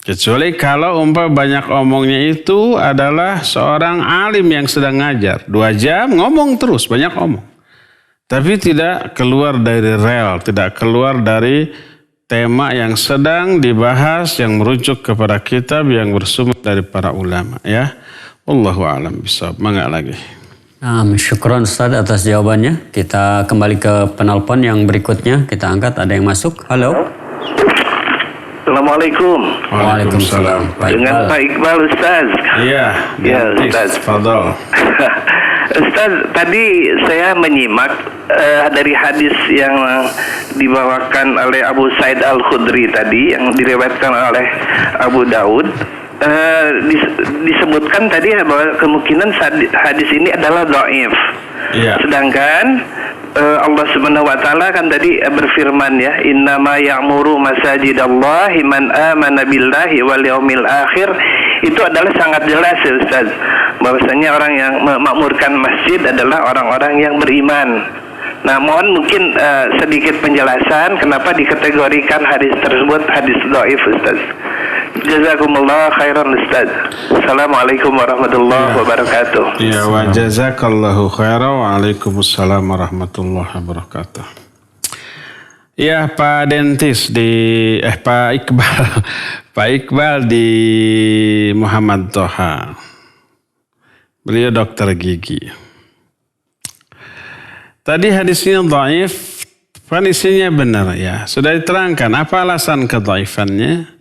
Kecuali kalau banyak omongnya itu adalah seorang alim yang sedang ngajar. 2 jam ngomong terus, banyak omong. Tapi tidak keluar dari rel, tidak keluar dari tema yang sedang dibahas yang merujuk kepada kitab yang bersumber dari para ulama, ya. Wallahu a'lam bishawab. Mangga lagi. Syukron Ustaz atas jawabannya. Kita kembali ke penelpon yang berikutnya. Kita angkat, ada yang masuk. Halo. Assalamualaikum. Waalaikumsalam. Dengan Pak Iqbal Ustaz. Iya, Ustaz. Fadol. Ustaz, tadi saya menyimak dari hadis yang dibawakan oleh Abu Sa'id Al-Khudri tadi, yang diriwayatkan oleh Abu Daud. Disebutkan tadi bahwa kemungkinan hadis ini adalah dhaif. Yeah. Sedangkan Allah Subhanahu wa taala kan tadi berfirman, ya, innama ya'muru masajidallahi man amana billahi wal yaumil akhir. Itu adalah sangat jelas, ya Ustaz, bahwasanya orang yang memakmurkan masjid adalah orang-orang yang beriman. Nah, mohon mungkin sedikit penjelasan kenapa dikategorikan hadis tersebut hadis dhaif, Ustaz. Jazakumullah khairan, Ustaz. Assalamualaikum warahmatullahi wabarakatuh. Ya, wa jazakallahu khairan. Waalaikumsalam warahmatullahi wabarakatuh. Ya, Pak Dentis Pak Iqbal. Pak Iqbal di Muhammad Toha. Beliau dokter gigi. Tadi hadisnya dhaif, kan isinya benar, ya. Sudah diterangkan apa alasan kedhaifannya.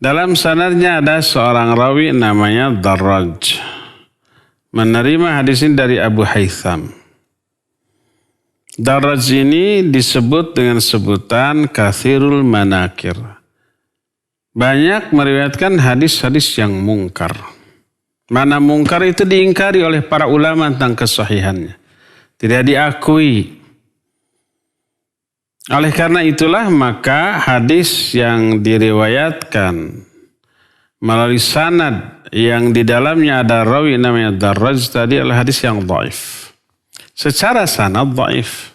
Dalam sanadnya ada seorang rawi namanya Darraj. Menerima hadis ini dari Abu Haytham. Darraj ini disebut dengan sebutan kathirul manakir. Banyak meriwayatkan hadis-hadis yang mungkar. Mana mungkar itu diingkari oleh para ulama tentang kesahihannya. Tidak diakui. Oleh karena itulah maka hadis yang diriwayatkan melalui sanad yang di dalamnya ada rawi namanya Darraj tadi adalah hadis yang dhaif. Secara sanad dhaif.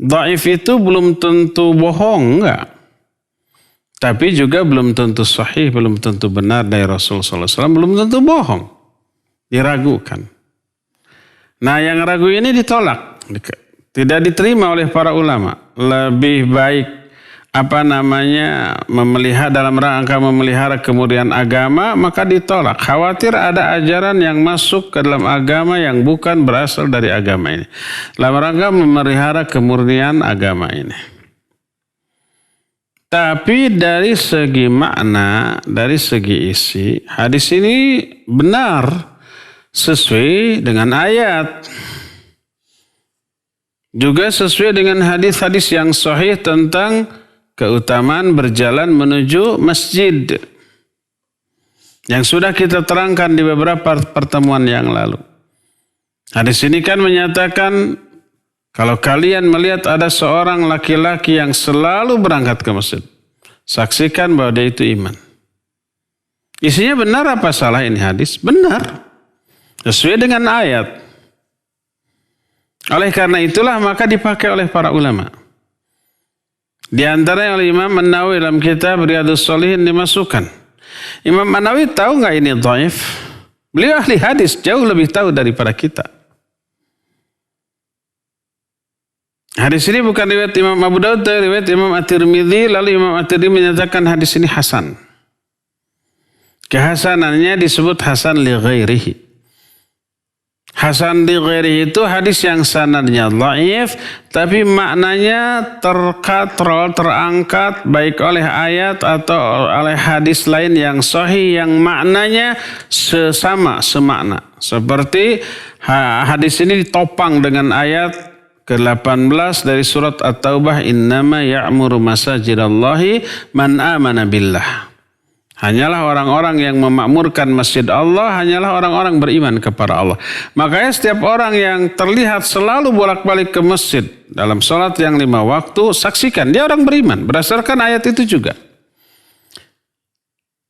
Dhaif itu belum tentu bohong, enggak. Tapi juga belum tentu sahih, belum tentu benar dari Rasulullah SAW, belum tentu bohong. Diragukan. Nah yang ragu ini ditolak. Tidak diterima oleh para ulama. Lebih baik dalam rangka memelihara kemurnian agama, maka ditolak. Khawatir ada ajaran yang masuk ke dalam agama yang bukan berasal dari agama ini. Dalam rangka memelihara kemurnian agama ini. Tapi dari segi makna, dari segi isi, hadis ini benar sesuai dengan ayat. Juga sesuai dengan hadis-hadis yang sahih tentang keutamaan berjalan menuju masjid. Yang sudah kita terangkan di beberapa pertemuan yang lalu. Hadis ini kan menyatakan kalau kalian melihat ada seorang laki-laki yang selalu berangkat ke masjid, saksikan bahwa dia itu iman. Isinya benar apa salah ini hadis? Benar. Sesuai dengan ayat. Oleh karena itulah maka dipakai oleh para ulama. Di antaranya oleh Imam An-Nawawi dalam kitab Riyadhus Shalihin dimasukkan. Imam An-Nawawi tahu nggak ini dhaif? Beliau ahli hadis, jauh lebih tahu daripada kita. Hadis ini bukan riwayat Imam Abu Dawud, tapi riwayat Imam At-Tirmidzi. Lalu Imam At-Tirmidzi menyatakan hadis ini hasan. Kehasanannya disebut hasan li ghairihi. Hasan li ghairihi itu hadis yang sanadnya dhaif, tapi maknanya terangkat baik oleh ayat atau oleh hadis lain yang sahih yang maknanya semakna. Seperti hadis ini ditopang dengan ayat ke-18 dari surat At-Taubah, innama ya'muru masajidallahi man amana billah. Hanyalah orang-orang yang memakmurkan masjid Allah, hanyalah orang-orang beriman kepada Allah. Makanya setiap orang yang terlihat selalu bolak-balik ke masjid dalam sholat yang 5 waktu, saksikan dia orang beriman. Berdasarkan ayat itu juga.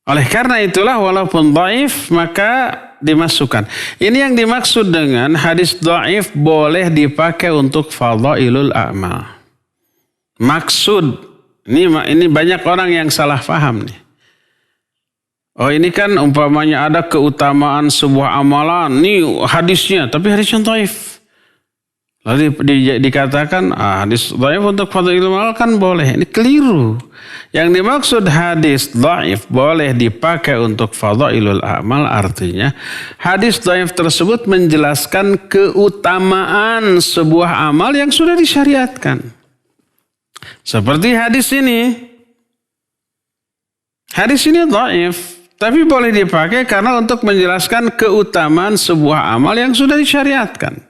Oleh karena itulah walaupun dhaif maka dimasukkan. Ini yang dimaksud dengan hadis dhaif boleh dipakai untuk fadhailul a'mal. Maksud, ini banyak orang yang salah paham nih. Oh ini kan umpamanya ada keutamaan sebuah amalan, nih hadisnya, tapi hadisnya dhaif. Lalu dikatakan hadis dhaif untuk fadhailul amal kan boleh. Ini keliru. Yang dimaksud hadis dhaif boleh dipakai untuk fadhailul amal artinya hadis dhaif tersebut menjelaskan keutamaan sebuah amal yang sudah disyariatkan. Seperti hadis ini. Hadis ini dhaif. Tapi boleh dipakai karena untuk menjelaskan keutamaan sebuah amal yang sudah disyariatkan.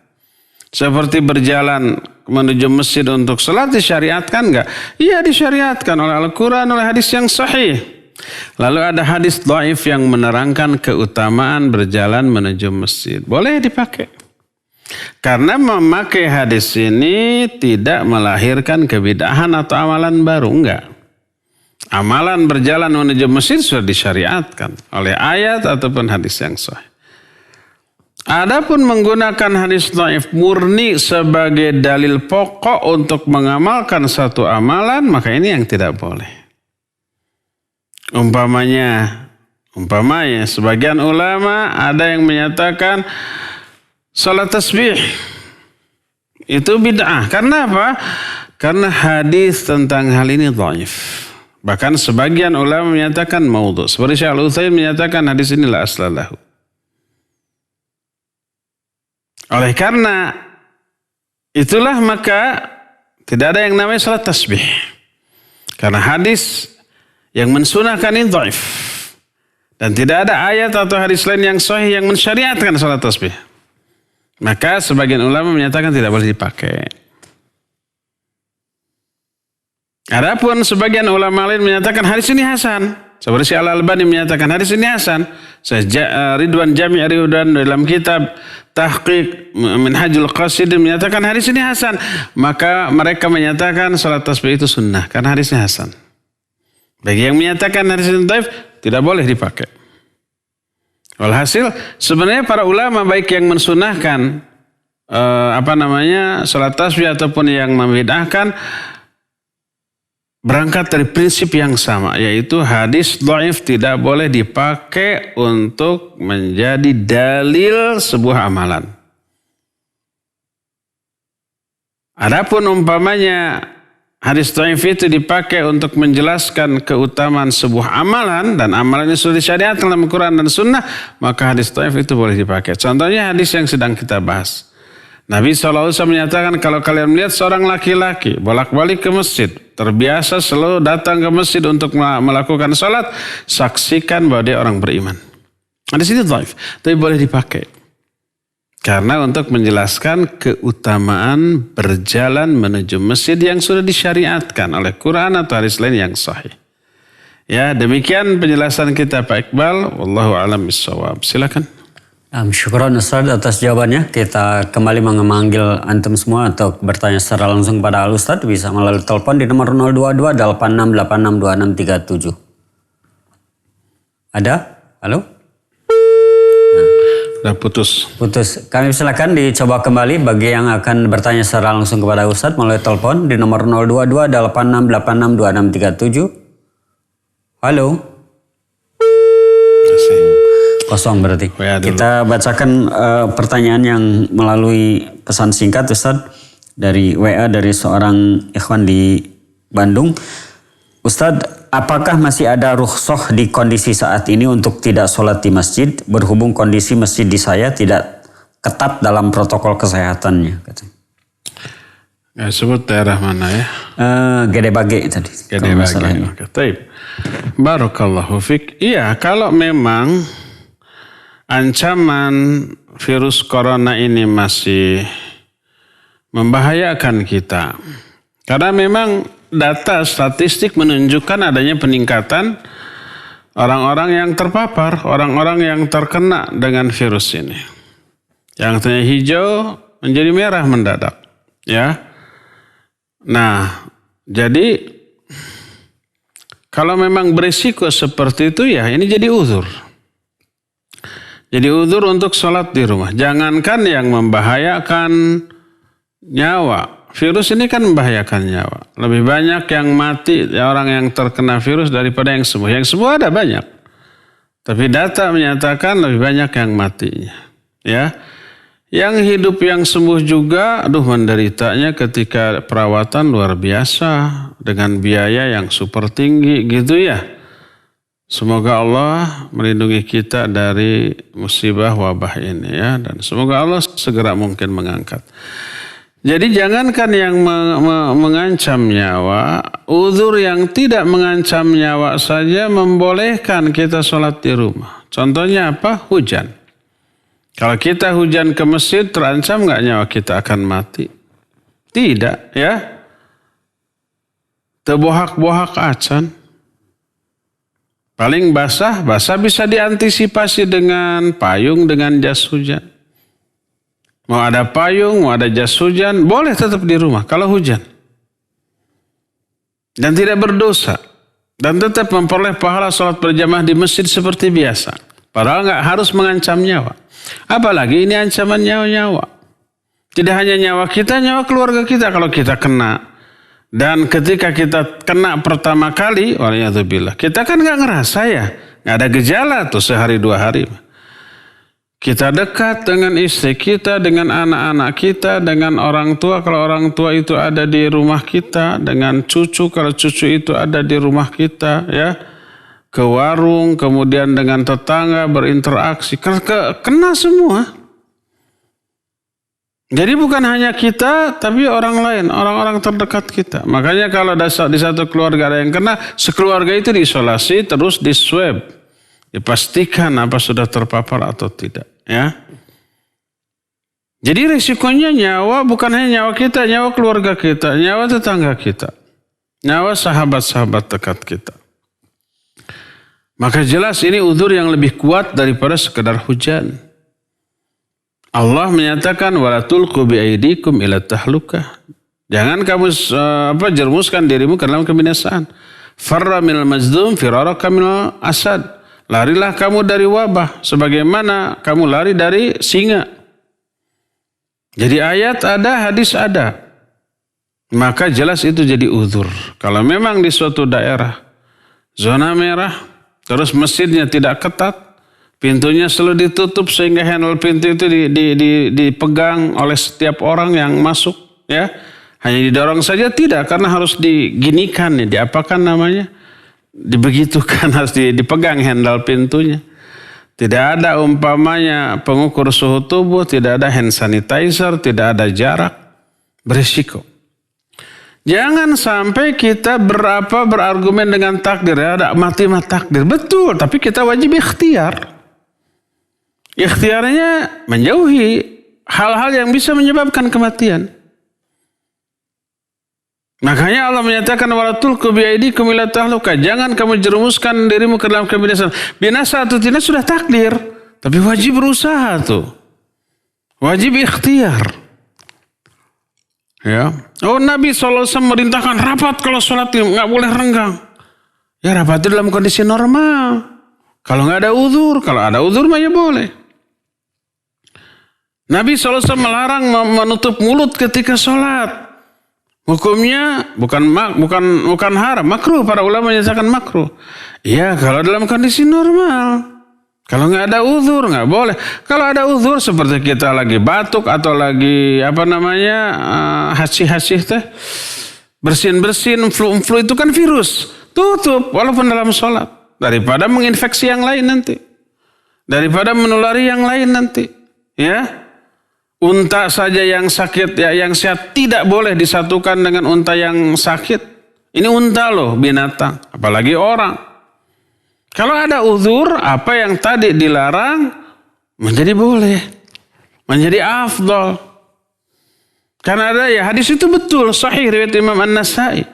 Seperti berjalan menuju masjid untuk salat disyariatkan enggak? Iya disyariatkan oleh Al-Quran, oleh hadis yang sahih. Lalu ada hadis dhaif yang menerangkan keutamaan berjalan menuju masjid. Boleh dipakai. Karena memakai hadis ini tidak melahirkan kebid'ahan atau amalan baru, enggak. Amalan berjalan menuju masjid sudah disyariatkan oleh ayat ataupun hadis yang sahih. Adapun menggunakan hadis dhaif murni sebagai dalil pokok untuk mengamalkan satu amalan, maka ini yang tidak boleh. Umpamanya sebagian ulama ada yang menyatakan salat tasbih itu bid'ah. Karena apa? Karena hadis tentang hal ini dhaif. Bahkan sebagian ulama menyatakan maudhu'. Seperti Syekh Al-Utsaimin menyatakan hadis ini la aslalahu. Oleh karena itulah maka tidak ada yang namanya salat tasbih. Karena hadis yang mensunahkan ini dhaif. Dan tidak ada ayat atau hadis lain yang sahih yang mensyariatkan salat tasbih. Maka sebagian ulama menyatakan tidak boleh dipakai. Adapun sebagian ulama lain menyatakan hadis ini hasan. Seperti si Al-Albani menyatakan hadis ini hasan. Ridwan Jami' Ridwan dalam kitab Tahqiq Minhajul Qasidin menyatakan hadis ini hasan. Maka mereka menyatakan salat tasbih itu sunnah karena hadisnya hasan. Bagi yang menyatakan hadis ini dhaif, tidak boleh dipakai. Walhasil sebenarnya para ulama baik yang mensunahkan salat tasbih ataupun yang membid'ahkan berangkat dari prinsip yang sama, yaitu hadis dhaif tidak boleh dipakai untuk menjadi dalil sebuah amalan. Adapun umpamanya hadis dhaif itu dipakai untuk menjelaskan keutamaan sebuah amalan dan amalan ini sudah disyariatkan dalam Al-Quran dan Sunnah, maka hadis dhaif itu boleh dipakai. Contohnya hadis yang sedang kita bahas. Nabi SAW menyatakan kalau kalian melihat seorang laki-laki bolak-balik ke masjid, terbiasa selalu datang ke masjid untuk melakukan salat, saksikan bahwa dia orang beriman. Hadis ini dhaif, tapi boleh dipakai. Karena untuk menjelaskan keutamaan berjalan menuju masjid yang sudah disyariatkan oleh Quran atau hadis lain yang sahih. Ya, demikian penjelasan kita Pak Iqbal. Wallahu a'lam bishawab. Silakan. Syukran Ustaz atas jawabannya. Kita kembali memanggil antum semua untuk bertanya secara langsung pada Al Ustaz. Bisa melalui telepon di nomor 022 8686 2637. Ada? Halo? Sudah putus. Kami silakan dicoba kembali bagi yang akan bertanya secara langsung kepada Ustaz melalui telepon di nomor 022 8686 2637. Halo? Kosong berarti. Kita bacakan pertanyaan yang melalui pesan singkat Ustaz dari WA dari seorang ikhwan di Bandung. Ustaz, apakah masih ada rukhsah di kondisi saat ini untuk tidak sholat di masjid berhubung kondisi masjid di saya tidak ketat dalam protokol kesehatannya? Ya, sebut daerah mana ya? Gede Bage tadi. Gede Bage. Oke, baik. Barakallahu fik. Iya, kalau memang ancaman virus corona ini masih membahayakan kita. Karena memang data statistik menunjukkan adanya peningkatan orang-orang yang terpapar, orang-orang yang terkena dengan virus ini. Yang tadinya hijau menjadi merah mendadak. Ya. Nah, jadi kalau memang berisiko seperti itu ya ini jadi uzur. Jadi uzur untuk sholat di rumah. Jangankan yang membahayakan nyawa. Virus ini kan membahayakan nyawa. Lebih banyak yang mati orang yang terkena virus daripada yang sembuh. Yang sembuh ada banyak. Tapi data menyatakan lebih banyak yang matinya. Ya. Yang hidup yang sembuh juga, menderitanya ketika perawatan luar biasa. Dengan biaya yang super tinggi gitu ya. Semoga Allah melindungi kita dari musibah wabah ini ya. Dan semoga Allah segera mungkin mengangkat. Jadi jangankan yang mengancam nyawa, uzur yang tidak mengancam nyawa saja membolehkan kita sholat di rumah. Contohnya apa? Hujan. Kalau kita hujan ke masjid, terancam nggak nyawa kita akan mati? Tidak ya. Tebohak-bohak acan. Paling basah bisa diantisipasi dengan payung, dengan jas hujan. Mau ada payung, mau ada jas hujan, boleh tetap di rumah kalau hujan. Dan tidak berdosa. Dan tetap memperoleh pahala sholat berjamaah di masjid seperti biasa. Padahal nggak harus mengancam nyawa. Apalagi ini ancaman nyawa-nyawa. Tidak hanya nyawa kita, nyawa keluarga kita kalau kita kena. Dan ketika kita kena pertama kali, waliyadzubillah, kita kan gak ngerasa ya. Gak ada gejala tuh sehari dua hari. Kita dekat dengan istri kita, dengan anak-anak kita, dengan orang tua. Kalau orang tua itu ada di rumah kita, dengan cucu, kalau cucu itu ada di rumah kita. Ya, ke warung, kemudian dengan tetangga berinteraksi. Kena semua. Jadi bukan hanya kita, tapi orang lain, orang-orang terdekat kita. Makanya kalau di satu keluarga ada yang kena, sekeluarga itu diisolasi, terus diswab. Dipastikan apa sudah terpapar atau tidak. Ya. Jadi risikonya nyawa bukan hanya nyawa kita, nyawa keluarga kita, nyawa tetangga kita. Nyawa sahabat-sahabat dekat kita. Maka jelas ini uzur yang lebih kuat daripada sekedar hujan. Allah menyatakan wala tulqu biaidikum ila tahlukah. Jangan kamu jerumuskan dirimu ke dalam kebinasaan. Farra minal mazdum firaraka minal asad. Larilah kamu dari wabah sebagaimana kamu lari dari singa. Jadi ayat ada, hadis ada. Maka jelas itu jadi uzur. Kalau memang di suatu daerah zona merah, terus masjidnya tidak ketat, pintunya selalu ditutup sehingga handle pintu itu dipegang oleh setiap orang yang masuk, ya. Hanya didorong saja tidak, karena harus diginikan, ya, diapakan namanya? Dibegitukan, harus dipegang handle pintunya. Tidak ada umpamanya pengukur suhu tubuh, tidak ada hand sanitizer, tidak ada jarak, berisiko. Jangan sampai kita berargumen dengan takdir, ya, ada mati takdir. Betul, tapi kita wajib ikhtiar. Ikhtiarnya menjauhi hal-hal yang bisa menyebabkan kematian. Makanya Allah menyatakan wala tulqu biaidikum ila tahluka. Jangan kamu jerumuskan dirimu ke dalam kebinasaan. Binasa atau tidak sudah takdir, tapi wajib berusaha tuh. Wajib ikhtiar. Ya. Oh, Nabi SAW merintahkan rapat kalau sholat nggak boleh renggang. Ya, rapat itu dalam kondisi normal. Kalau nggak ada uzur, kalau ada uzur mah ya boleh. Nabi SAW melarang menutup mulut ketika sholat. Hukumnya bukan haram, makruh. Para ulama menyatakan makruh. Ya, kalau dalam kondisi normal. Kalau nggak ada uzur nggak boleh. Kalau ada uzur seperti kita lagi batuk atau lagi hasih-hasih teh, bersin-bersin, flu itu kan virus. Tutup walaupun dalam sholat, daripada menginfeksi yang lain nanti, daripada menulari yang lain nanti. Ya, unta saja yang sakit, ya yang sehat tidak boleh disatukan dengan unta yang sakit. Ini unta loh, binatang, apalagi orang. Kalau ada uzur, apa yang tadi dilarang menjadi boleh, menjadi afdal. Karena ada ya hadis itu betul, sahih riwayat Imam An-Nasai.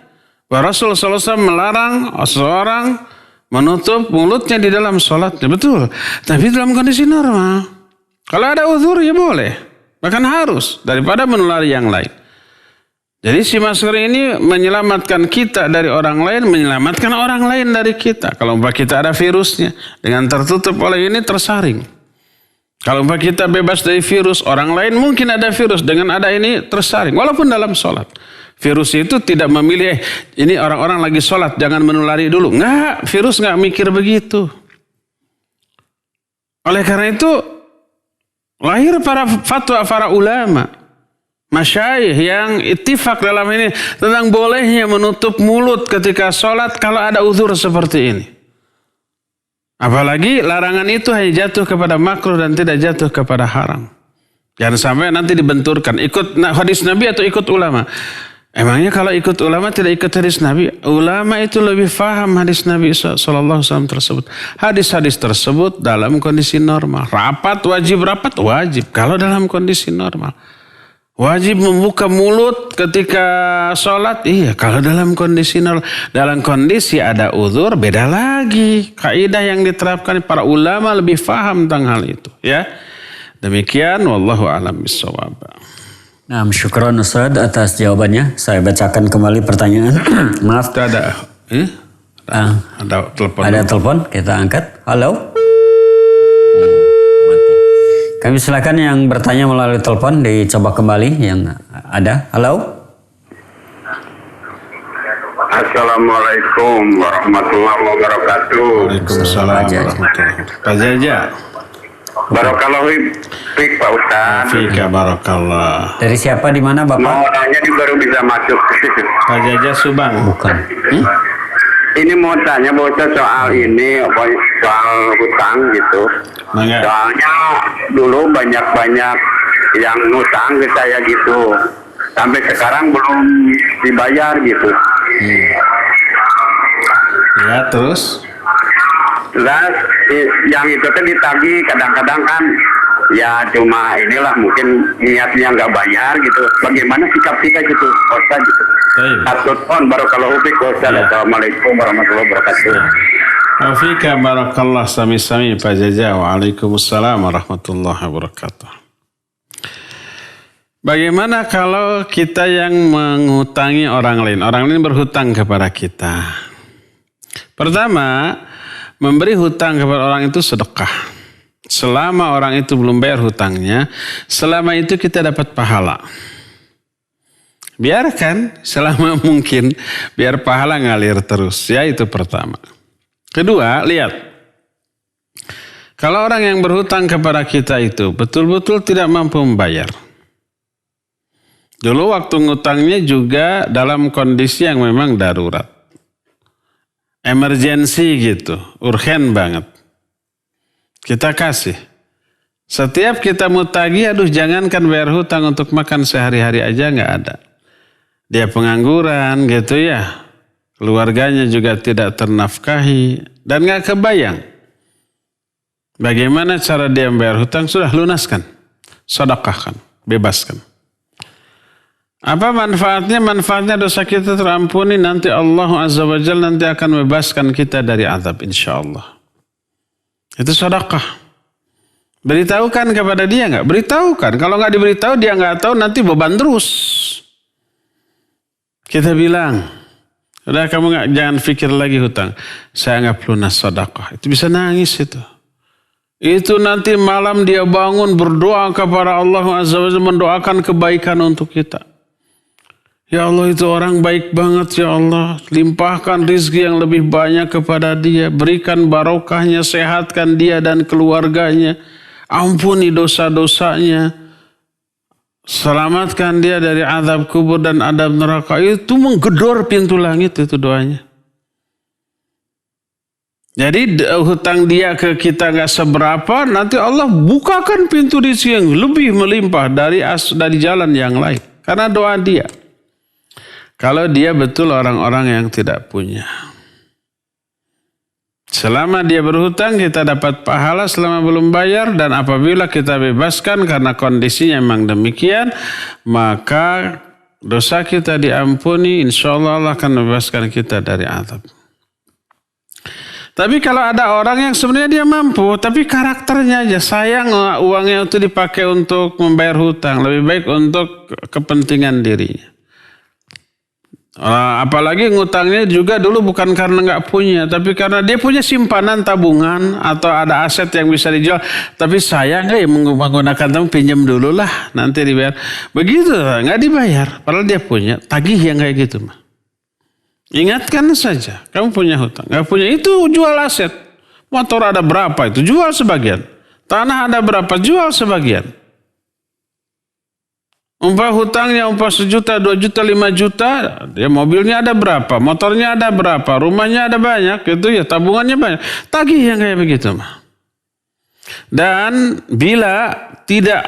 Bahwa Rasulullah SAW melarang seorang menutup mulutnya di dalam sholatnya, betul. Tapi dalam kondisi normal. Kalau ada uzur ya boleh, bahkan harus, daripada menulari yang lain. Jadi si masker ini menyelamatkan kita dari orang lain, menyelamatkan orang lain dari kita. Kalau kita ada virusnya, dengan tertutup oleh ini tersaring. Kalau kita bebas dari virus, orang lain mungkin ada virus, dengan ada ini tersaring. Walaupun dalam sholat. Virus itu tidak memilih, ini orang-orang lagi sholat, jangan menulari dulu. Enggak, virus enggak mikir begitu. Oleh karena itu, lahir fatwa para ulama. Masyayikh yang ittifaq dalam ini tentang bolehnya menutup mulut ketika sholat kalau ada uzur seperti ini. Apalagi larangan itu hanya jatuh kepada makruh dan tidak jatuh kepada haram. Jangan sampai nanti dibenturkan. Ikut hadis Nabi atau ikut ulama. Emangnya kalau ikut ulama tidak ikut hadis Nabi? Ulama itu lebih faham hadis Nabi SAW tersebut. Hadis-hadis tersebut dalam kondisi normal. Rapat wajib kalau dalam kondisi normal. Wajib membuka mulut ketika sholat. Iya, kalau dalam kondisi normal. Dalam kondisi ada uzur, beda lagi. Kaidah yang diterapkan para ulama lebih faham tentang hal itu. Ya, demikian. Wallahu a'lam bishawab. Nah, syukron Ustaz atas jawabannya. Saya bacakan kembali pertanyaan. Maaf. Ada telepon. Ada telepon, kita angkat. Halo. Kami silakan yang bertanya melalui telepon dicoba kembali yang ada. Halo. Assalamualaikum warahmatullahi wabarakatuh. Waalaikumsalam warahmatullahi wabarakatuh. Pak Jaja. Barakallahu fiik Pak Ustaz. Fika barakallah. Dari siapa di mana Bapak? Mau tanya baru bisa masuk. Pak Jaja Subang. Bukan. Ini mau tanya bocah soal ini, soal hutang gitu. Mangga. Soalnya dulu banyak yang ngutang ke saya gitu. Sampai sekarang belum dibayar gitu. Ya, terus? Terus yang itu kan ditagih kadang-kadang kan ya cuma inilah mungkin niatnya nggak bayar gitu. Bagaimana sikap kita gitu, Ustaz gitu. Atutpon barakallahu fiik Ustaz. Assalamualaikum warahmatullahi wabarakatuh. Wa fika barakallah sami-sami Pak Jaja. Waalaikumsalam warahmatullahi wabarakatuh. Bagaimana kalau kita yang mengutangi orang lain berhutang kepada kita? Pertama, memberi hutang kepada orang itu sedekah. Selama orang itu belum bayar hutangnya, selama itu kita dapat pahala. Biarkan selama mungkin, biar pahala ngalir terus. Ya, itu pertama. Kedua, lihat. Kalau orang yang berhutang kepada kita itu betul-betul tidak mampu membayar. Dulu waktu ngutangnya juga dalam kondisi yang memang darurat. Emergency gitu, urgen banget. Kita kasih. Setiap kita mau tagih, aduh jangankan bayar hutang, untuk makan sehari-hari aja nggak ada. Dia pengangguran gitu ya. Keluarganya juga tidak ternafkahi dan nggak kebayang. Bagaimana cara dia membayar hutang? Sudah lunaskan, sedekahkan, bebaskan. Apa manfaatnya? Manfaatnya dosa kita terampuni, nanti Allah Azza wa Jalla nanti akan membebaskan kita dari azab insyaallah. Itu sedekah. Beritahukan kepada dia nggak? Beritahukan. Kalau nggak diberitahu, dia nggak tahu, nanti beban terus. Kita bilang, udah kamu jangan pikir lagi hutang. Saya anggap lunas sedekah. Itu bisa nangis itu. Itu nanti malam dia bangun berdoa kepada Allah Azza wa Jalla, mendoakan kebaikan untuk kita. Ya Allah, itu orang baik banget ya Allah. Limpahkan rizki yang lebih banyak kepada dia. Berikan barokahnya, sehatkan dia dan keluarganya. Ampuni dosa-dosanya. Selamatkan dia dari azab kubur dan azab neraka. Itu menggedor pintu langit itu doanya. Jadi hutang dia ke kita gak seberapa, nanti Allah bukakan pintu rizki yang lebih melimpah dari jalan yang lain. Karena doa dia. Kalau dia betul orang-orang yang tidak punya. Selama dia berhutang kita dapat pahala selama belum bayar, dan apabila kita bebaskan karena kondisinya memang demikian, maka dosa kita diampuni, insya Allah akan membebaskan kita dari azab. Tapi kalau ada orang yang sebenarnya dia mampu, tapi karakternya aja sayang uangnya itu dipakai untuk membayar hutang, lebih baik untuk kepentingan dirinya. Apalagi ngutangnya juga dulu bukan karena nggak punya, tapi karena dia punya simpanan tabungan atau ada aset yang bisa dijual. Tapi sayang menggunakan tamu, pinjam dulu lah, nanti dibayar. Begitu nggak dibayar, padahal dia punya. Tagih yang kayak gitu mah. Ingatkan saja, kamu punya hutang, nggak punya itu jual aset. Motor ada berapa itu jual sebagian, tanah ada berapa jual sebagian. Umpah hutangnya 1 juta, 2 juta, 5 juta, ya mobilnya ada berapa, motornya ada berapa, rumahnya ada banyak, gitu ya, tabungannya banyak. Tagih yang kayak begitu mah. Dan bila tidak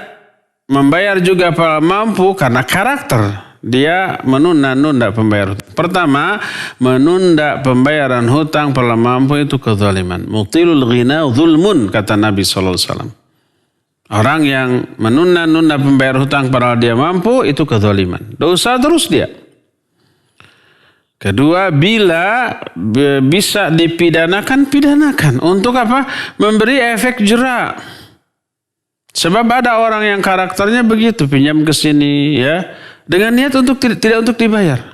membayar juga mampu karena karakter, dia menunda pembayaran. Pertama, menunda pembayaran hutang pada mampu itu kezaliman. Mutilul ghina zulmun, kata Nabi SAW. Orang yang menunda pembayar hutang padahal dia mampu, itu kezaliman. Dosa terus dia. Kedua, bila bisa dipidanakan, pidanakan. Untuk apa? Memberi efek jera. Sebab ada orang yang karakternya begitu, pinjam ke sini ya, dengan niat untuk tidak untuk dibayar.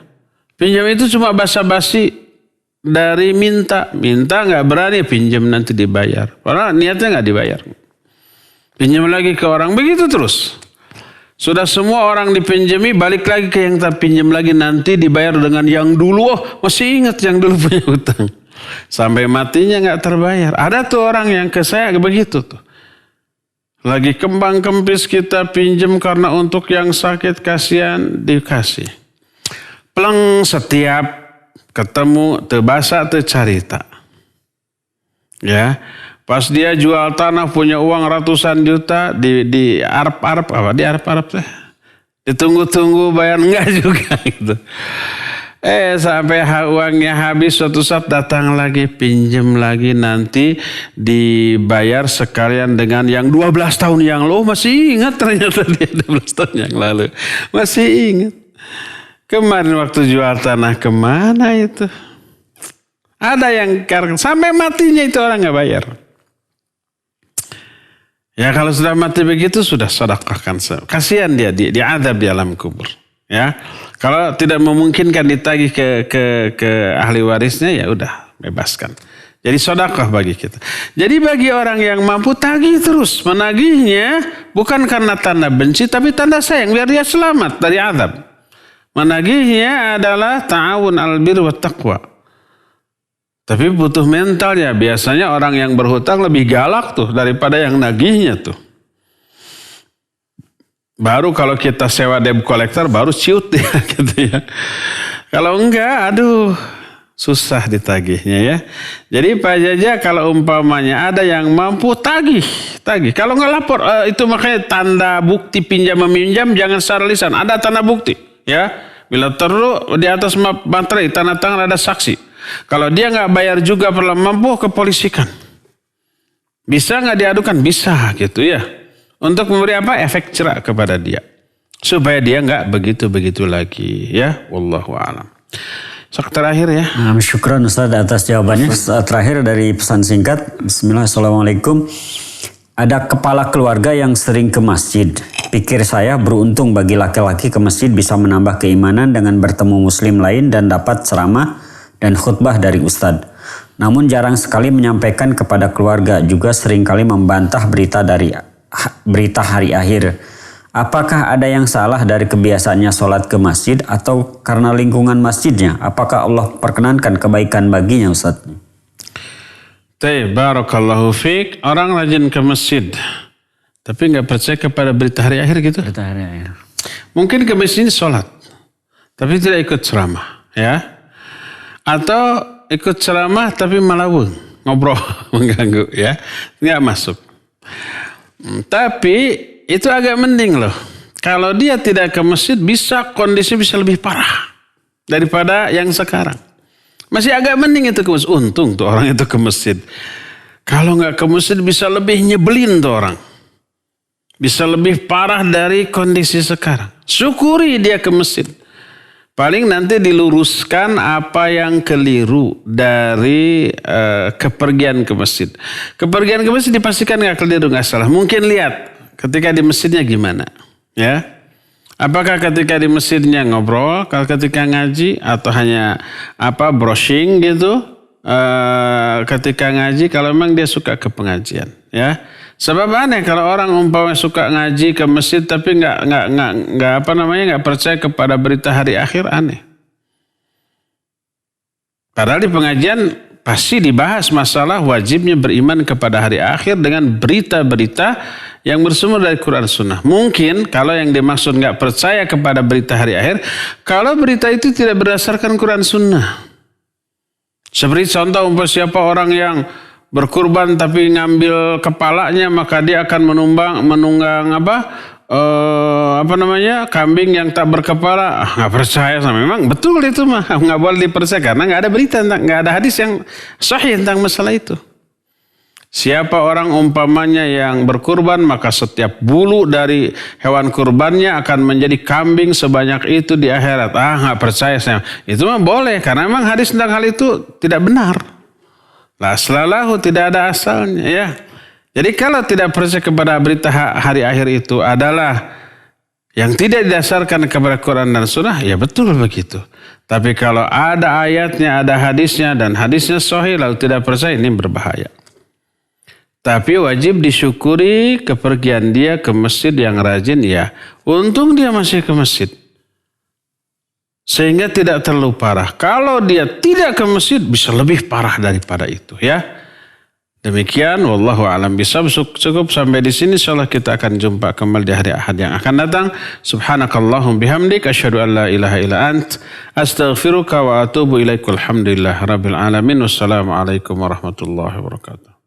Pinjam itu cuma basa-basi dari minta nggak berani, pinjam nanti dibayar. Padahal niatnya nggak dibayar. Pinjam lagi ke orang, begitu terus. Sudah semua orang dipinjami, balik lagi ke yang tak pinjam lagi, nanti dibayar dengan yang dulu. Oh, masih ingat yang dulu punya hutang. Sampai matinya nggak terbayar. Ada tuh orang yang ke saya begitu tuh. Lagi kembang kempis kita pinjam karena untuk yang sakit, kasihan, dikasih. Pleng, setiap ketemu tebasa tecarita. Ya. Pas dia jual tanah punya uang ratusan juta di Arab apa? Di Arab teh. Ditunggu-tunggu bayar enggak juga gitu. Sampai uangnya habis, suatu saat datang lagi, pinjam lagi, nanti dibayar sekalian dengan yang 12 tahun yang lalu. Masih ingat ternyata dia 12 tahun yang lalu. Masih ingat. Kemarin waktu jual tanah kemana itu? Ada yang sampai matinya itu orang nggak bayar. Ya kalau sudah mati begitu sudah sedekahkan. Kasihan dia diazab di alam kubur. Ya kalau tidak memungkinkan ditagih ke ahli warisnya ya udah bebaskan. Jadi sedekah bagi kita. Jadi bagi orang yang mampu tagih terus, menagihnya bukan karena tanda benci tapi tanda sayang biar dia selamat dari azab. Menagihnya adalah ta'awun al-birri wat taqwa. Tapi butuh mental ya. Biasanya orang yang berhutang lebih galak tuh daripada yang nagihnya tuh. Baru kalau kita sewa debt collector baru ciut ya gitu ya. Kalau enggak, aduh susah ditagihnya ya. Jadi Pak Jaja kalau umpamanya ada yang mampu tagih. Kalau nggak lapor itu makanya tanda bukti pinjam meminjam jangan secara lisan. Ada tanda bukti ya. Bila perlu di atas materai tanda tangan ada saksi. Kalau dia nggak bayar juga perlu mampu kepolisikan. Bisa nggak diadukan? Bisa gitu ya. Untuk memberi apa? Efek jerak kepada dia. Supaya dia nggak begitu-begitu lagi ya. Wallahu a'lam. Terakhir ya. Syukran Ustaz atas jawabannya. Terakhir dari pesan singkat. Bismillahirrahmanirrahim. Ada kepala keluarga yang sering ke masjid. Pikir saya beruntung bagi laki-laki ke masjid bisa menambah keimanan dengan bertemu muslim lain dan dapat ceramah dan khutbah dari Ustadz. Namun jarang sekali menyampaikan kepada keluarga, juga seringkali membantah berita hari akhir. Apakah ada yang salah dari kebiasaannya sholat ke masjid atau karena lingkungan masjidnya? Apakah Allah perkenankan kebaikan baginya Ustadz? Barakallahu fiik. Orang rajin ke masjid tapi nggak percaya kepada berita hari akhir gitu. Berita hari akhir. Mungkin ke masjid sholat tapi tidak ikut ceramah ya. Atau ikut ceramah tapi malaweng, ngobrol, mengganggu ya. Nggak masuk. Tapi itu agak mending loh. Kalau dia tidak ke masjid kondisi bisa lebih parah daripada yang sekarang. Masih agak mending itu ke masjid. Untung tuh orang itu ke masjid. Kalau nggak ke masjid bisa lebih nyebelin tuh orang. Bisa lebih parah dari kondisi sekarang. Syukuri dia ke masjid. Paling nanti diluruskan apa yang keliru dari kepergian ke masjid. Kepergian ke masjid dipastikan nggak keliru, nggak salah. Mungkin lihat ketika di masjidnya gimana, ya. Apakah ketika di masjidnya ngobrol, kalau ketika ngaji atau hanya brushing gitu. Ketika ngaji, kalau memang dia suka ke pengajian, ya. Sebab aneh kalau orang umpamanya suka ngaji ke masjid tapi nggak percaya kepada berita hari akhir, aneh. Padahal di pengajian pasti dibahas masalah wajibnya beriman kepada hari akhir dengan berita-berita yang bersumber dari Quran Sunnah. Mungkin kalau yang dimaksud nggak percaya kepada berita hari akhir, kalau berita itu tidak berdasarkan Quran Sunnah. Seperti contoh siapa orang yang berkurban tapi ngambil kepalanya maka dia akan menunggang kambing yang tak berkepala. Nggak percaya sama. Memang betul itu mah nggak boleh dipercaya karena nggak ada berita, nggak ada hadis yang sahih tentang masalah itu. Siapa orang umpamanya yang berkurban maka setiap bulu dari hewan kurbannya akan menjadi kambing sebanyak itu di akhirat. Nggak percaya saya. Itu mah boleh karena memang hadis tentang hal itu tidak benar. La aslalahu, tidak ada asalnya ya. Jadi kalau tidak percaya kepada berita hari akhir itu adalah yang tidak didasarkan kepada Quran dan Sunnah, ya betul begitu. Tapi kalau ada ayatnya, ada hadisnya dan hadisnya sahih lalu tidak percaya, ini berbahaya. Tapi wajib disyukuri kepergian dia ke masjid yang rajin ya. Untung dia masih ke masjid. Sehingga tidak terlalu parah. Kalau dia tidak ke masjid bisa lebih parah daripada itu ya. Demikian wallahu a'lam bishawab. Cukup sampai di sini, insyaallah kita akan jumpa kembali di hari Ahad yang akan datang. Subhanakallahum bihamdik asyhadu an la ilaha illa ant astaghfiruka wa atubu ilaika. Alhamdulillah rabbil alamin. Wassalamualaikum warahmatullahi wabarakatuh.